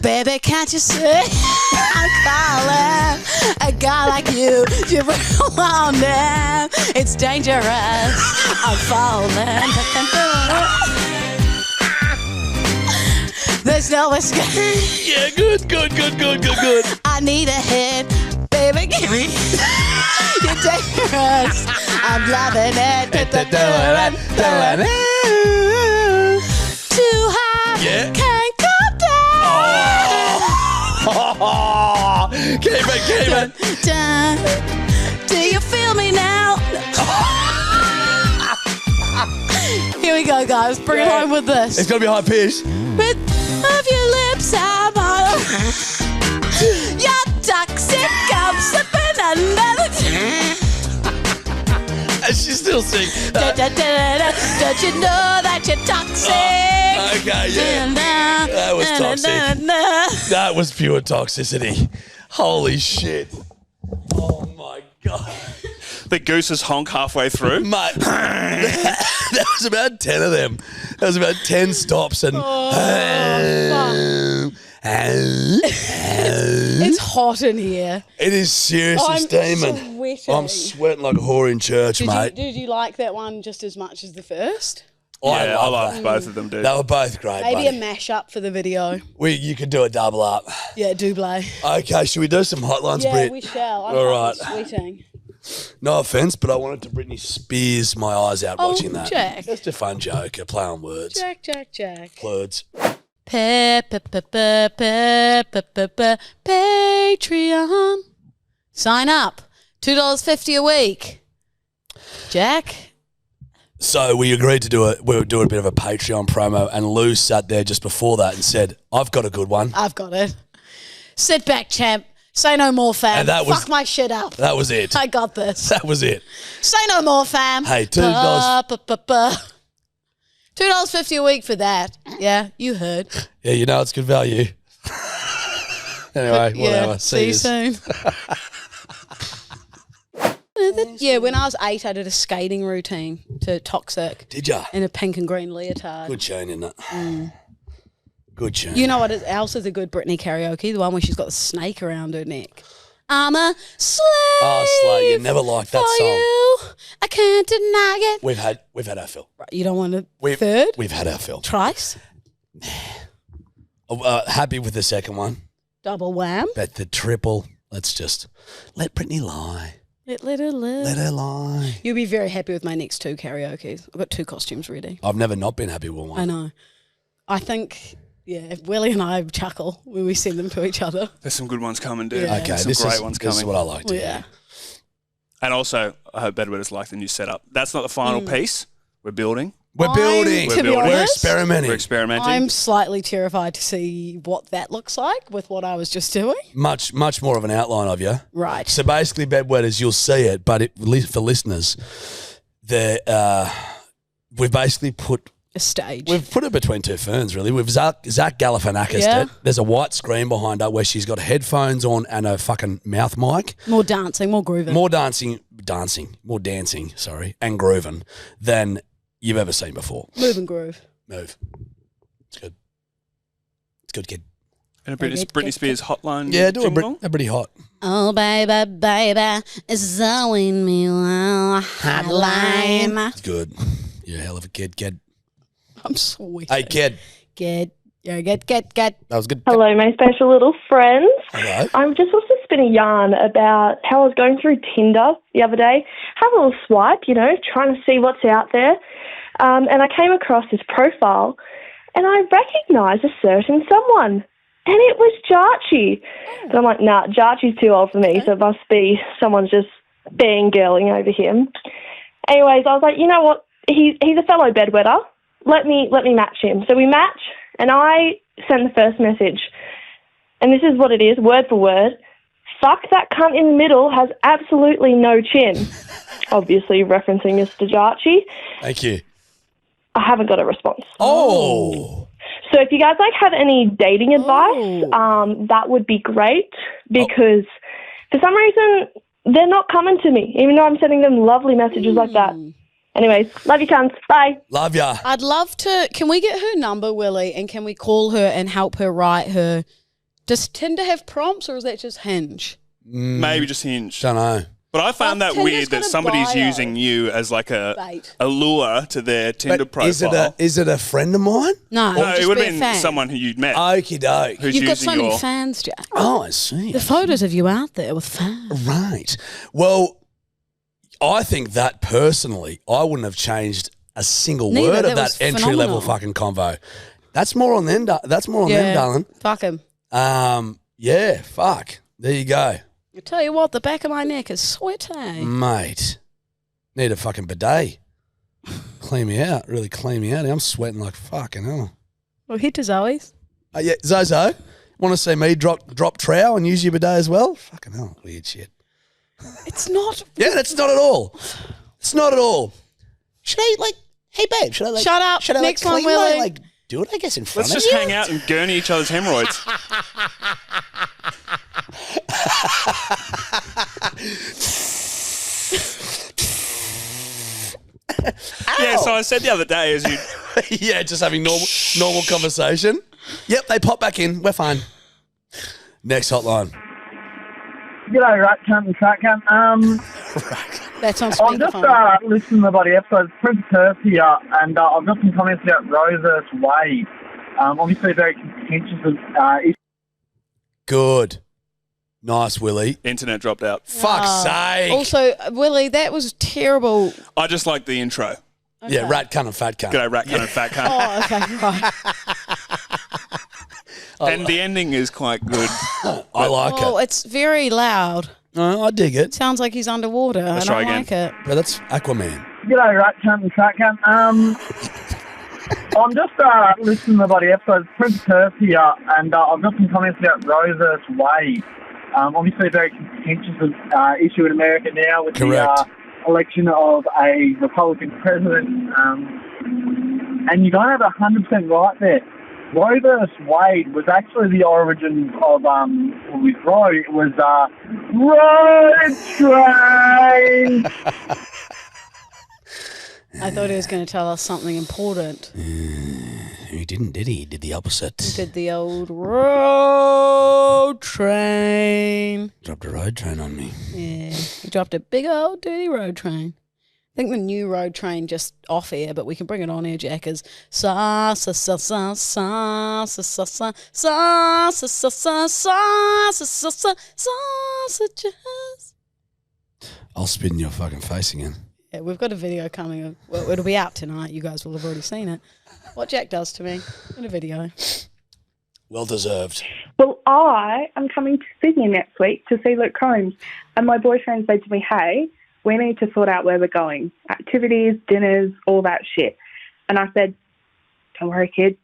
Speaker 1: Baby, can't you see I'm calling a guy like you? You belong there. It's dangerous. I'm falling. There's no escape.
Speaker 2: Yeah, good.
Speaker 1: I need a hit. Baby, give me. You're dangerous. I'm loving it. Too high.
Speaker 2: Yeah.
Speaker 1: Can't come down.
Speaker 2: Keep it.
Speaker 1: Dun. Do you feel me now? Here we go, guys. Bring it home with this.
Speaker 2: It's got to be high pitched.
Speaker 1: With of your lips, I'm on. Your toxic comes slipping under the.
Speaker 2: And she still sings.
Speaker 1: Don't you know that you're toxic?
Speaker 2: Okay, yeah. That was toxic. That was pure toxicity. Holy shit. Oh, my God.
Speaker 3: The gooses honk halfway through.
Speaker 2: Mate, that was about 10 of them. That was about 10 stops and...
Speaker 1: It's hot in here.
Speaker 2: It is seriously
Speaker 1: I'm
Speaker 2: steaming.
Speaker 1: sweating.
Speaker 2: I'm sweating like a whore in church, mate.
Speaker 1: Did you like that one just as much as the first?
Speaker 3: I
Speaker 2: love
Speaker 3: love
Speaker 2: that.
Speaker 3: both of them, dude.
Speaker 2: They were both great,
Speaker 1: Maybe a
Speaker 2: buddy.
Speaker 1: mashup for the video.
Speaker 2: You could do a double up.
Speaker 1: Yeah, double.
Speaker 2: Okay, should we do some hotlines,
Speaker 1: Yeah,
Speaker 2: Brit?
Speaker 1: we shall. I'm
Speaker 2: All right.
Speaker 1: sweating.
Speaker 2: No offense, but I wanted to Britney Spears my eyes out
Speaker 1: Oh,
Speaker 2: watching that.
Speaker 1: Jack.
Speaker 2: Just a fun joke, a play on words.
Speaker 1: Jack.
Speaker 2: Words.
Speaker 1: Patreon. Sign up. $2.50 a week. Jack?
Speaker 2: So we agreed to do it. We were doing a bit of a Patreon promo, and Lou sat there just before that and said, "I've got a good one."
Speaker 1: I've got it. Sit back, champ. Say no more, fam.
Speaker 2: And that was-
Speaker 1: Fuck my shit up.
Speaker 2: That was it.
Speaker 1: I got this.
Speaker 2: That was it.
Speaker 1: Say no more, fam.
Speaker 2: Hey, $2.
Speaker 1: $2.50 a week for that. Yeah, you heard.
Speaker 2: Yeah, you know it's good value. Anyway,
Speaker 1: Yeah,
Speaker 2: whatever.
Speaker 1: see you
Speaker 2: yous.
Speaker 1: soon. Yeah, when I was 8, I did a skating routine to Toxic
Speaker 2: Did ya?
Speaker 1: in a pink and green leotard.
Speaker 2: Good tune, isn't it? Good tune.
Speaker 1: You know what else is a good Britney karaoke? The one where she's got the snake around her neck. I'm a slave.
Speaker 2: Oh, Slay, you never liked that
Speaker 1: for
Speaker 2: song.
Speaker 1: you. I can't deny it.
Speaker 2: We've had our fill.
Speaker 1: Right, you don't want a
Speaker 2: We've,
Speaker 1: third?
Speaker 2: We've had our fill.
Speaker 1: Trice?
Speaker 2: Happy with the second one.
Speaker 1: Double wham?
Speaker 2: But the triple, let's just let Brittany lie.
Speaker 1: Let her live.
Speaker 2: Let her lie.
Speaker 1: You'll be very happy with my next 2 karaokes. I've got 2 costumes ready.
Speaker 2: I've never not been happy with one.
Speaker 1: I know. I think, yeah, Willie and I chuckle when we send them to each other.
Speaker 3: There's some good ones coming, dude.
Speaker 1: Yeah.
Speaker 2: Okay,
Speaker 3: some
Speaker 2: this
Speaker 3: great ones coming.
Speaker 2: is what I like to
Speaker 1: Yeah.
Speaker 2: hear.
Speaker 3: And also, I hope Bedwetters like the new setup. That's not the final piece. We're building.
Speaker 2: We're building.
Speaker 1: To be
Speaker 2: We're
Speaker 1: honest,
Speaker 2: experimenting.
Speaker 3: We're experimenting.
Speaker 1: I'm slightly terrified to see what that looks like with what I was just doing.
Speaker 2: Much more of an outline of you.
Speaker 1: Right.
Speaker 2: So basically, Bedwetters, you'll see it, but for listeners, we've basically put
Speaker 1: A stage.
Speaker 2: We've put it between 2 ferns, really. We've Zach Galifianakis
Speaker 1: Yeah.
Speaker 2: it. There's a white screen behind her where she's got headphones on and a fucking mouth mic.
Speaker 1: More dancing, more grooving.
Speaker 2: More dancing, and grooving than you've ever seen before.
Speaker 1: Move and groove.
Speaker 2: Move. It's good. It's good, kid.
Speaker 3: And a Britney Spears hotline.
Speaker 2: Yeah, do
Speaker 3: jingle?
Speaker 2: a pretty hot.
Speaker 1: Oh, baby, it's showing me a hotline.
Speaker 2: It's good. You're a hell of a kid.
Speaker 1: I'm sweet.
Speaker 2: Hey, kid.
Speaker 1: Get.
Speaker 2: That was good.
Speaker 5: Hello, my special little friends.
Speaker 2: Hello.
Speaker 5: I'm just wants to spin a yarn about how I was going through Tinder the other day. Have a little swipe, trying to see what's out there. And I came across this profile and I recognised a certain someone. And it was Jarchy. And I'm like, nah, Jarchy's too old for me, so it must be someone's just fangirling over him. Anyways, I was like, you know what? He's a fellow bedwetter. Let me match him. So we match, and I send the first message. And this is what it is, word for word. Fuck, that cunt in the middle has absolutely no chin. Obviously referencing Mr. Jarchy.
Speaker 2: Thank you.
Speaker 5: I haven't got a response.
Speaker 2: Oh.
Speaker 5: So if you guys have any dating advice, that would be great, because for some reason they're not coming to me, even though I'm sending them lovely messages like that. Anyways, love you, cunts. Bye.
Speaker 2: Love ya.
Speaker 1: I'd love to. Can we get her number, Willie, and can we call her and help her write her? Does Tinder have prompts, or is that just Hinge?
Speaker 3: Maybe just Hinge.
Speaker 2: Don't know.
Speaker 3: But I found
Speaker 1: Well,
Speaker 3: that
Speaker 1: Tinder's
Speaker 3: weird
Speaker 1: got
Speaker 3: that
Speaker 1: a
Speaker 3: somebody's
Speaker 1: bio.
Speaker 3: using you as like
Speaker 1: Bait.
Speaker 3: a lure to their Tinder
Speaker 2: But
Speaker 3: profile.
Speaker 2: is it a friend of mine?
Speaker 1: No,
Speaker 3: No,
Speaker 1: just
Speaker 3: it would
Speaker 1: be
Speaker 3: have
Speaker 1: a
Speaker 3: been
Speaker 1: fan.
Speaker 3: someone who you'd met.
Speaker 2: Okie doke.
Speaker 3: Who's
Speaker 1: You've got
Speaker 3: using
Speaker 1: so many
Speaker 3: your...
Speaker 1: fans, Jack.
Speaker 2: Oh, I see.
Speaker 1: The photos of you out there with fans.
Speaker 2: Right. Well, I think that personally, I wouldn't have changed a single
Speaker 1: Neither,
Speaker 2: word
Speaker 1: that
Speaker 2: of that
Speaker 1: was
Speaker 2: entry level
Speaker 1: phenomenal.
Speaker 2: fucking convo. That's more on them. That's more on them, darling.
Speaker 1: Fuck him.
Speaker 2: Yeah. Fuck. There you go,
Speaker 1: I tell you what, the back of my neck is sweaty.
Speaker 2: mate. Need a fucking bidet. Clean me out. Really clean me out. I'm sweating like fucking hell.
Speaker 1: Well, hit to Zoe's.
Speaker 2: Yeah, Zozo. Want to see me drop trowel and use your bidet as well? Fucking hell, weird shit.
Speaker 1: It's not.
Speaker 2: Yeah, that's not at all. It's not at all. Should I hey babe, should I
Speaker 1: Shut up.
Speaker 2: Should I
Speaker 1: Next one,
Speaker 2: clean my,
Speaker 1: Willie.
Speaker 2: do it? I guess in front
Speaker 3: Let's
Speaker 2: of
Speaker 3: just
Speaker 2: you.
Speaker 3: hang out and gurney each other's hemorrhoids. Yeah, so I said the other day, as you
Speaker 2: Yeah, just having normal conversation. Yep, they pop back in. We're fine. Next hotline.
Speaker 6: G'day, Rat Cunt and Fat Cunt.
Speaker 1: That's on
Speaker 6: I'm just
Speaker 1: speakerphone.
Speaker 6: listening to the bloody episode. Prince Perth here, and I've got some comments about Roe versus Wade. Obviously, very contentious issue.
Speaker 2: Good. Nice, Willie.
Speaker 3: internet dropped out.
Speaker 2: Fuck's sake.
Speaker 1: Also, Willie, that was terrible.
Speaker 3: I just like the intro.
Speaker 2: Yeah, rat cunt and fat cunt.
Speaker 3: G'day, rat cunt and fat cunt.
Speaker 1: Oh, okay, right.
Speaker 3: And the ending is quite good.
Speaker 2: I like
Speaker 1: Well,
Speaker 2: it.
Speaker 1: it's very loud.
Speaker 2: I dig it.
Speaker 1: Sounds like he's underwater.
Speaker 3: Let's
Speaker 1: I
Speaker 3: try
Speaker 1: don't
Speaker 3: again.
Speaker 1: like it.
Speaker 2: But that's Aquaman.
Speaker 6: G'day, Rat Cunt and Fat Cunt. I'm just listening to the bloody episode. Prince Perth here, and I've got some comments about Roe versus Wade. Obviously, a very contentious issue in America now with
Speaker 2: Correct.
Speaker 6: the election of a Republican president. And you don't have 100% right there. Roe versus Wade was actually the origin of, with Roe, it was Road Train.
Speaker 1: I thought he was going to tell us something important.
Speaker 2: He didn't, did he? He did the opposite.
Speaker 1: He did the old road train.
Speaker 2: Dropped a road train on me.
Speaker 1: Yeah, he dropped a big old dirty road train. I think the new road train just off air, but we can bring it on air, Jack, is sa sa sa sa sa sa sa sa sa sa sa sa sa sa sa sausages.
Speaker 2: I'll spit in your fucking face again.
Speaker 1: Yeah, we've got a video coming. Well, it'll be out tonight. You guys will have already seen it. What Jack does to me in a video.
Speaker 2: Well deserved.
Speaker 5: Well, I am coming to Sydney next week to see Luke Combs, and my boyfriend said to me, hey, we need to sort out where we're going. Activities, dinners, all that shit. And I said, don't worry, kid.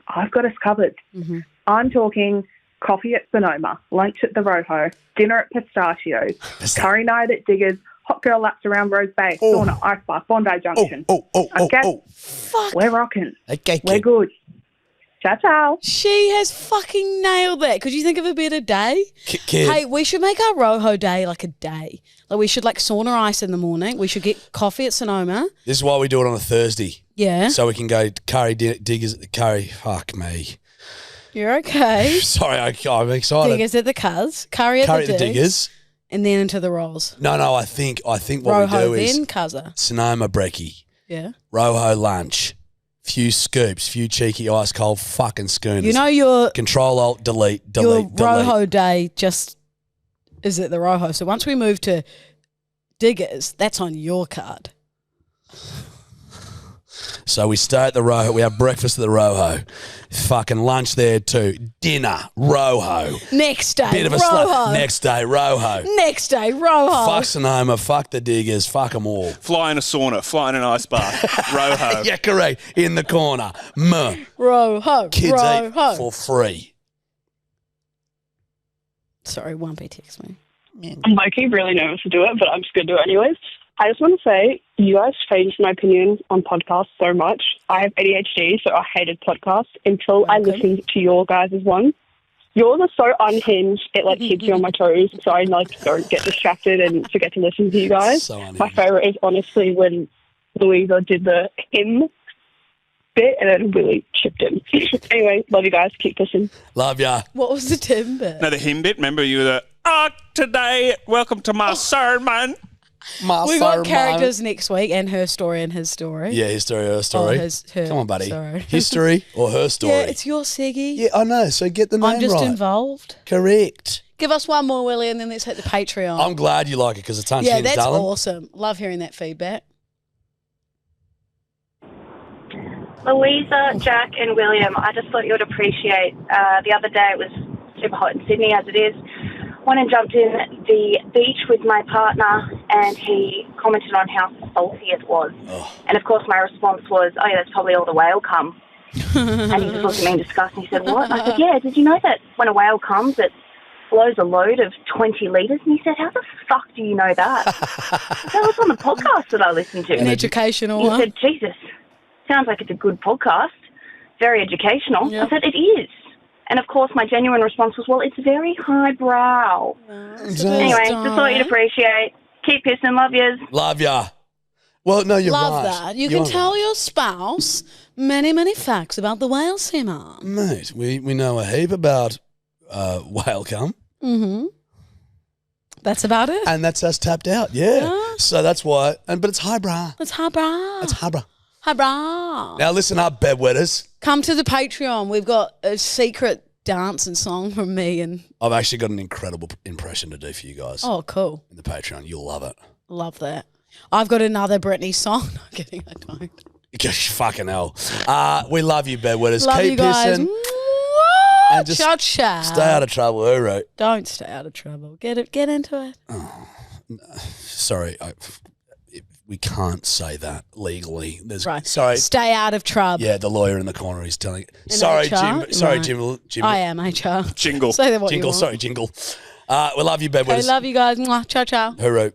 Speaker 5: I've got us covered.
Speaker 1: Mm-hmm.
Speaker 5: I'm talking coffee at Sonoma, lunch at the Rojo, dinner at Pistachios, curry night at Diggers, hot girl laps around Rose Bay, sauna, ice bath, Bondi Junction. Okay?
Speaker 1: Fuck.
Speaker 5: We're rocking.
Speaker 2: Okay,
Speaker 5: We're good. Ciao, ciao.
Speaker 1: She has fucking nailed that. Could you think of a better day?
Speaker 2: Kid.
Speaker 1: Hey, we should make our Rojo day like a day. Like we should like sauna ice in the morning. We should get coffee at Sonoma.
Speaker 2: This is why we do it on a Thursday.
Speaker 1: Yeah.
Speaker 2: So we can go curry diggers at the curry. Fuck me.
Speaker 1: You're okay.
Speaker 2: Sorry, I'm excited.
Speaker 1: Diggers at the cuz. Curry at
Speaker 2: Curry
Speaker 1: the
Speaker 2: at the diggers.
Speaker 1: And then into the rolls.
Speaker 2: No, I think what
Speaker 1: Rojo
Speaker 2: we do
Speaker 1: then
Speaker 2: is
Speaker 1: cuzzer.
Speaker 2: Sonoma brekkie,
Speaker 1: Yeah.
Speaker 2: Rojo lunch, few scoops, few cheeky ice cold fucking schooners.
Speaker 1: You know your
Speaker 2: Control Alt delete.
Speaker 1: your Rojo day just is at the Rojo. So once we move to Diggers, that's on your card.
Speaker 2: So we stay at the Rojo. We have breakfast at the Rojo. Fucking lunch there too. Dinner, Rojo.
Speaker 1: Next day,
Speaker 2: Bit of a
Speaker 1: Rojo.
Speaker 2: slap. Next day, Rojo.
Speaker 1: Next day, Rojo.
Speaker 2: Fuck Sonoma, fuck the diggers, fuck them all.
Speaker 3: Fly in a sauna, fly in an ice bath, Rojo.
Speaker 2: Yeah, correct. In the corner.
Speaker 1: Rojo.
Speaker 2: Kids
Speaker 1: Rojo.
Speaker 2: eat for free.
Speaker 1: Sorry, Wumpy text me.
Speaker 7: I'm low-key really nervous to do it, but I'm just going to do it anyways. I just want to say, you guys changed my opinion on podcasts so much. I have ADHD, so I hated podcasts until I listened to your guys' one. Yours are so unhinged, it like keeps me on my toes, so I like don't get distracted and forget to listen to you guys.
Speaker 2: So unhinged.
Speaker 7: My favourite is honestly when Louisa did the hymn bit and then Willie chipped in. Anyway, love you guys. Keep listening.
Speaker 2: Love ya.
Speaker 1: What was the Tim bit?
Speaker 3: No, the hymn bit. Remember you were the, today, welcome to my sermon.
Speaker 1: We got characters next week and her story and his story.
Speaker 2: Yeah, his story, her story.
Speaker 1: Her
Speaker 2: Come on, buddy.
Speaker 1: story.
Speaker 2: History or her story?
Speaker 1: Yeah, it's your Seggy.
Speaker 2: Yeah, I know. So get the name
Speaker 1: I'm just
Speaker 2: right.
Speaker 1: involved.
Speaker 2: Correct.
Speaker 1: Give us one more, Willie, and then let's hit the Patreon.
Speaker 2: I'm glad you like it because it's
Speaker 1: yeah,
Speaker 2: unchanged,
Speaker 1: that's
Speaker 2: darling.
Speaker 1: awesome. Love hearing that feedback.
Speaker 8: Louisa, Jack and William, I just thought you would appreciate, the other day it was super hot in Sydney as it is, went and jumped in the beach with my partner and he commented on how salty it was. Oh. And of course my response was, oh yeah, that's probably all the whale cum. And he just looked at me in disgust and he said, what? And I said, yeah, did you know that when a whale comes it blows a load of 20 litres? And he said, how the fuck do you know that? That was on the podcast that I listened to.
Speaker 1: An educational
Speaker 8: he
Speaker 1: one?
Speaker 8: said, Jesus, sounds like it's a good podcast. Very educational.
Speaker 1: Yep.
Speaker 8: I said, it is. And of course, my genuine response was, well, it's very highbrow.
Speaker 2: Exactly.
Speaker 8: Anyway, just thought you'd appreciate. Keep pissing. Love yous.
Speaker 2: Love ya. Well, no, you're
Speaker 1: Love
Speaker 2: right.
Speaker 1: that. You
Speaker 2: You're
Speaker 1: can tell
Speaker 2: right.
Speaker 1: your spouse many, many facts about the whale simmer.
Speaker 2: Mate, we know a heap about whale cum.
Speaker 1: Mm-hmm. That's about it.
Speaker 2: And that's us tapped out, yeah.
Speaker 1: Yeah.
Speaker 2: So that's why, but it's highbrow.
Speaker 1: It's highbrow.
Speaker 2: It's highbrow.
Speaker 1: Highbrow.
Speaker 2: Now listen up, bedwetters.
Speaker 1: Come to the Patreon. We've got a secret dance and song from me and...
Speaker 2: I've actually got an incredible impression to do for you guys.
Speaker 1: Oh, cool.
Speaker 2: In the Patreon. You'll love it.
Speaker 1: Love that. I've got another Britney song. No, I'm kidding, I don't.
Speaker 2: Gosh, fucking hell. We love you, bedwetters.
Speaker 1: Love
Speaker 2: Keep
Speaker 1: you guys.
Speaker 2: pissing. And just
Speaker 1: Cha-cha.
Speaker 2: stay out of trouble, all right?
Speaker 1: Don't stay out of trouble. Get into it.
Speaker 2: Sorry, we can't say that legally. There's,
Speaker 1: Right.
Speaker 2: Sorry.
Speaker 1: Stay out of trouble.
Speaker 2: Yeah, the lawyer in the corner is telling.
Speaker 1: In
Speaker 2: Sorry,
Speaker 1: HR?
Speaker 2: Jim. Sorry,
Speaker 1: Right.
Speaker 2: Jim.
Speaker 1: I am HR.
Speaker 3: Jingle.
Speaker 1: Say that what
Speaker 2: Jingle.
Speaker 1: you want.
Speaker 2: Sorry, jingle. We love you, bedwetters.
Speaker 1: Okay, love you guys. Mwah. Ciao, ciao.
Speaker 2: Hooroo.